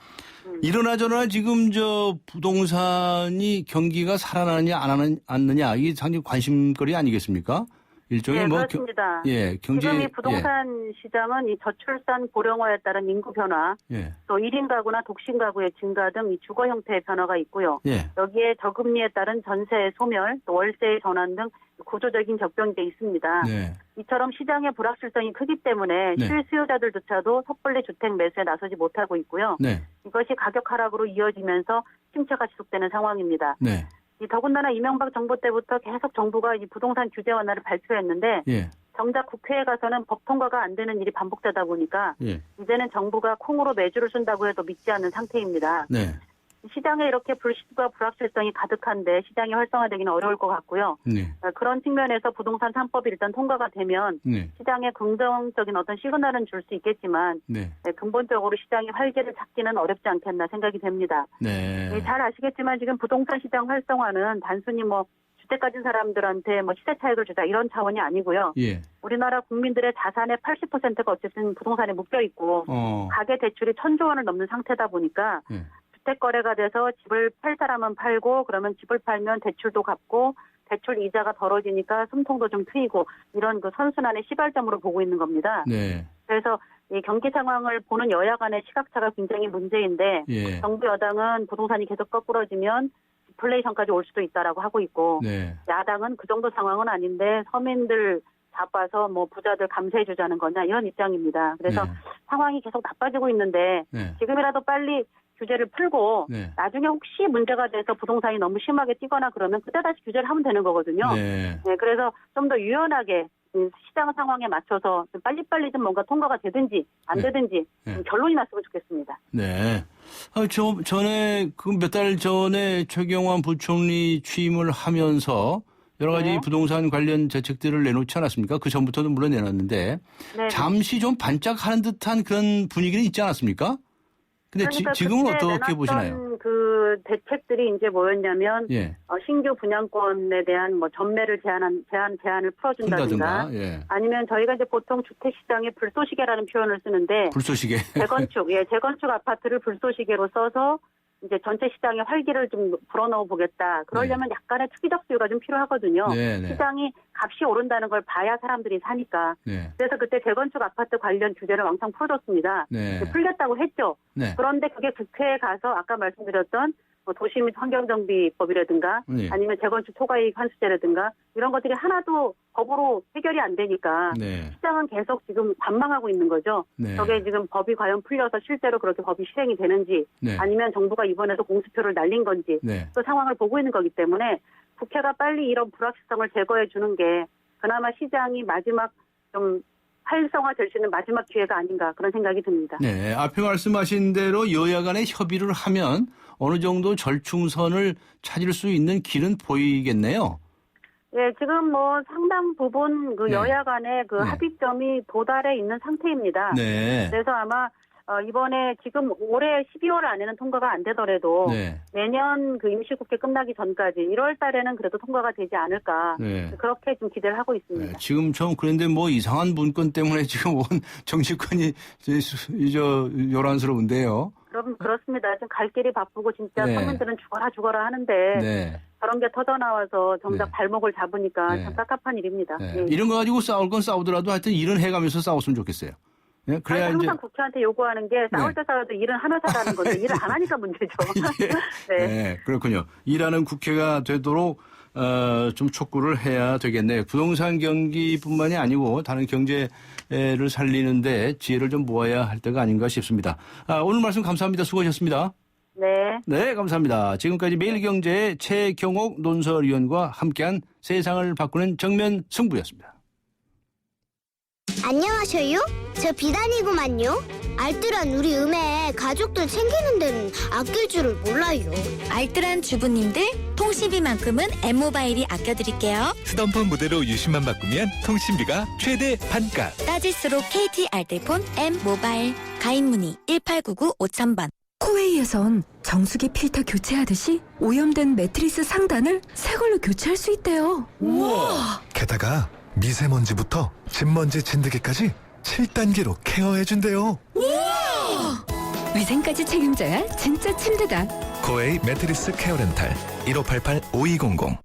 이러나 저러나 지금 저 부동산이 경기가 살아나느냐 안 하느냐 이게 상당히 관심거리 아니겠습니까? 일종의
네,
뭐
그렇습니다.
경제
지금 이 부동산 시장은 이 저출산 고령화에 따른 인구 변화,
예.
또 1인 가구나 독신 가구의 증가 등 이 주거 형태의 변화가 있고요.
예.
여기에 저금리에 따른 전세의 소멸, 또 월세의 전환 등 구조적인 적병이 돼 있습니다.
네.
이처럼 시장의 불확실성이 크기 때문에
네.
실수요자들조차도 섣불리 주택 매수에 나서지 못하고 있고요.
네.
이것이 가격 하락으로 이어지면서 침체가 지속되는 상황입니다.
네.
더군다나 이명박 정부 때부터 계속 정부가 이 부동산 규제 완화를 발표했는데
예.
정작 국회에 가서는 법 통과가 안 되는 일이 반복되다 보니까
예.
이제는 정부가 콩으로 매주를 쓴다고 해도 믿지 않는 상태입니다.
네.
시장에 이렇게 불신과 불확실성이 가득한데 시장이 활성화되기는 어려울 것 같고요.
네.
그런 측면에서 부동산 3법이 일단 통과가 되면
네.
시장에 긍정적인 어떤 시그널은 줄 수 있겠지만
네.
근본적으로 시장이 활기를 찾기는 어렵지 않겠나 생각이 됩니다.
네.
잘 아시겠지만 지금 부동산 시장 활성화는 단순히 뭐 주택 가진 사람들한테 뭐 시세 차익을 주자 이런 차원이 아니고요.
예.
우리나라 국민들의 자산의 80%가 어쨌든 부동산에 묶여 있고 가계 대출이 1,000조 원을 넘는 상태다 보니까
예.
주택 거래가 돼서 집을 팔 사람은 팔고 그러면 집을 팔면 대출도 갚고 대출 이자가 덜어지니까 숨통도 좀 트이고 이런 그 선순환의 시발점으로 보고 있는 겁니다.
네.
그래서 이 경기 상황을 보는 여야 간의 시각차가 굉장히 문제인데
예.
정부 여당은 부동산이 계속 거꾸러지면 디플레이션까지 올 수도 있다라고 하고 있고
네.
야당은 그 정도 상황은 아닌데 서민들 바빠서 뭐 부자들 감세해 주자는 거냐 이런 입장입니다. 그래서
네.
상황이 계속 나빠지고 있는데
네.
지금이라도 빨리 규제를 풀고
네.
나중에 혹시 문제가 돼서 부동산이 너무 심하게 뛰거나 그러면 그때 다시 규제를 하면 되는 거거든요.
네.
네, 그래서 좀 더 유연하게 시장 상황에 맞춰서 좀 빨리빨리 좀 뭔가 통과가 되든지 안 되든지 좀 결론이 났으면 좋겠습니다.
네. 전에 그 몇 달 전에 최경환 부총리 취임을 하면서 여러 가지
네.
부동산 관련 대책들을 내놓지 않았습니까? 그 전부터도 물론 내놨는데
네.
잠시 좀 반짝하는 듯한 그런 분위기는 있지 않았습니까? 근데
그러니까
지금은
그때
어떻게
내놨던
보시나요?
그 대책들이 이제 뭐였냐면
예.
신규 분양권에 대한 뭐 전매를 제한을 풀어준다든가
한다든가, 예.
아니면 저희가 이제 보통 주택 시장에 불쏘시개라는 표현을 쓰는데
불쏘시개.
재건축 아파트를 불쏘시개로 써서 이제 전체 시장에 활기를 좀 불어넣어 보겠다. 그러려면 약간의 투기적 수요가 좀 필요하거든요.
네, 네.
시장이 값이 오른다는 걸 봐야 사람들이 사니까.
네.
그래서 그때 재건축 아파트 관련 규제를 왕창 풀어줬습니다.
네.
풀렸다고 했죠.
네.
그런데 그게 국회에 가서 아까 말씀드렸던 뭐 도시 및 환경정비법이라든가
네.
아니면 재건축 초과이익 환수제라든가 이런 것들이 하나도 법으로 해결이 안 되니까
네.
시장은 계속 지금 관망하고 있는 거죠.
네.
저게 지금 법이 과연 풀려서 실제로 그렇게 법이 실행이 되는지
네.
아니면 정부가 이번에도 공수표를 날린 건지
네.
그 상황을 보고 있는 거기 때문에 국회가 빨리 이런 불확실성을 제거해 주는 게 그나마 시장이 마지막 좀 활성화될 수 있는 마지막 기회가 아닌가 그런 생각이 듭니다.
네, 앞에 말씀하신 대로 여야 간의 협의를 하면 어느 정도 절충선을 찾을 수 있는 길은 보이겠네요.
예, 지금 뭐 상당 부분 그
네.
여야 간의 그
네.
합의점이 도달해 있는 상태입니다.
네.
그래서 아마 이번에 지금 올해 12월 안에는 통과가 안 되더라도
네.
내년 그 임시국회 끝나기 전까지 1월 달에는 그래도 통과가 되지 않을까.
네.
그렇게 좀 기대를 하고 있습니다.
네, 지금 좀 그런데 뭐 이상한 문건 때문에 지금 온 정치권이 요란스러운데요.
그럼 그렇습니다. 지금 갈 길이 바쁘고 진짜
네.
서민들은 죽어라 하는데
네.
저런 게 터져 나와서 정작
네.
발목을 잡으니까
네.
참 깝깝한 일입니다.
네.
예.
이런 거 가지고 싸울 건 싸우더라도 하여튼 일은 해가면서 싸웠으면 좋겠어요. 네? 그래야
항상
이제
국회한테 요구하는 게 싸울
네.
때 싸워도 일은 하면서 하라는 건데 일을 안 하니까 문제죠. 네.
네, 그렇군요. 일하는 국회가 되도록 좀 촉구를 해야 되겠네요. 부동산 경기뿐만이 아니고 다른 경제를 살리는데 지혜를 좀 모아야 할 때가 아닌가 싶습니다. 오늘 말씀 감사합니다. 수고하셨습니다.
네.
네, 감사합니다. 지금까지 매일경제의 최경옥 논설위원과 함께한 세상을 바꾸는 정면 승부였습니다.
안녕하셔요. 저 비단이구만요. 알뜰한 우리 음에 가족들 챙기는 데는 아낄 줄을 몰라요.
알뜰한 주부님들 통신비만큼은 M모바일이 아껴드릴게요.
쓰던 무대로 유심만 바꾸면 통신비가 최대 반값.
따질수록 KT 알뜰폰 M모바일. 가입문의 1899-5000번.
코웨이에선 정수기 필터 교체하듯이 오염된 매트리스 상단을 새 걸로 교체할 수 있대요. 우와!
게다가 미세먼지부터 진먼지 진드기까지 7단계로 케어해준대요.
우와! 위생까지 책임져야 진짜 침대다.
코웨이 매트리스 케어 렌탈 1588-5200.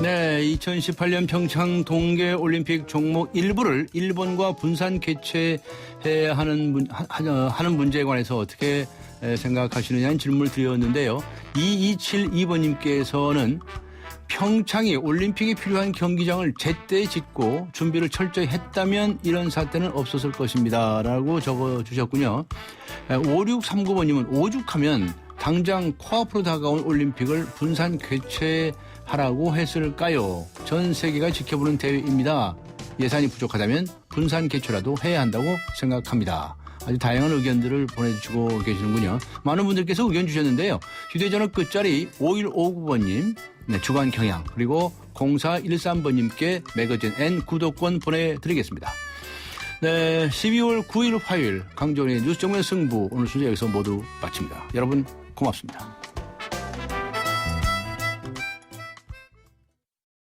네, 2018년 평창 동계올림픽 종목 일부를 일본과 분산 개최해야 하는 문제에 관해서 어떻게 생각하시느냐는 질문을 드렸는데요. 2272번님께서는 평창이 올림픽이 필요한 경기장을 제때 짓고 준비를 철저히 했다면 이런 사태는 없었을 것입니다. 라고 적어주셨군요. 5639번님은 오죽하면 당장 코앞으로 다가온 올림픽을 분산 개최하라고 했을까요? 전 세계가 지켜보는 대회입니다. 예산이 부족하다면 분산 개최라도 해야 한다고 생각합니다. 아주 다양한 의견들을 보내주시고 계시는군요. 많은 분들께서 의견 주셨는데요. 휴대전화 끝자리 5159번님, 네, 주간 경향, 그리고 0413번님께 매거진 N 구독권 보내드리겠습니다. 네, 12월 9일 화요일 강정의 뉴스 정면 승부 오늘 순서 여기서 모두 마칩니다. 여러분 고맙습니다.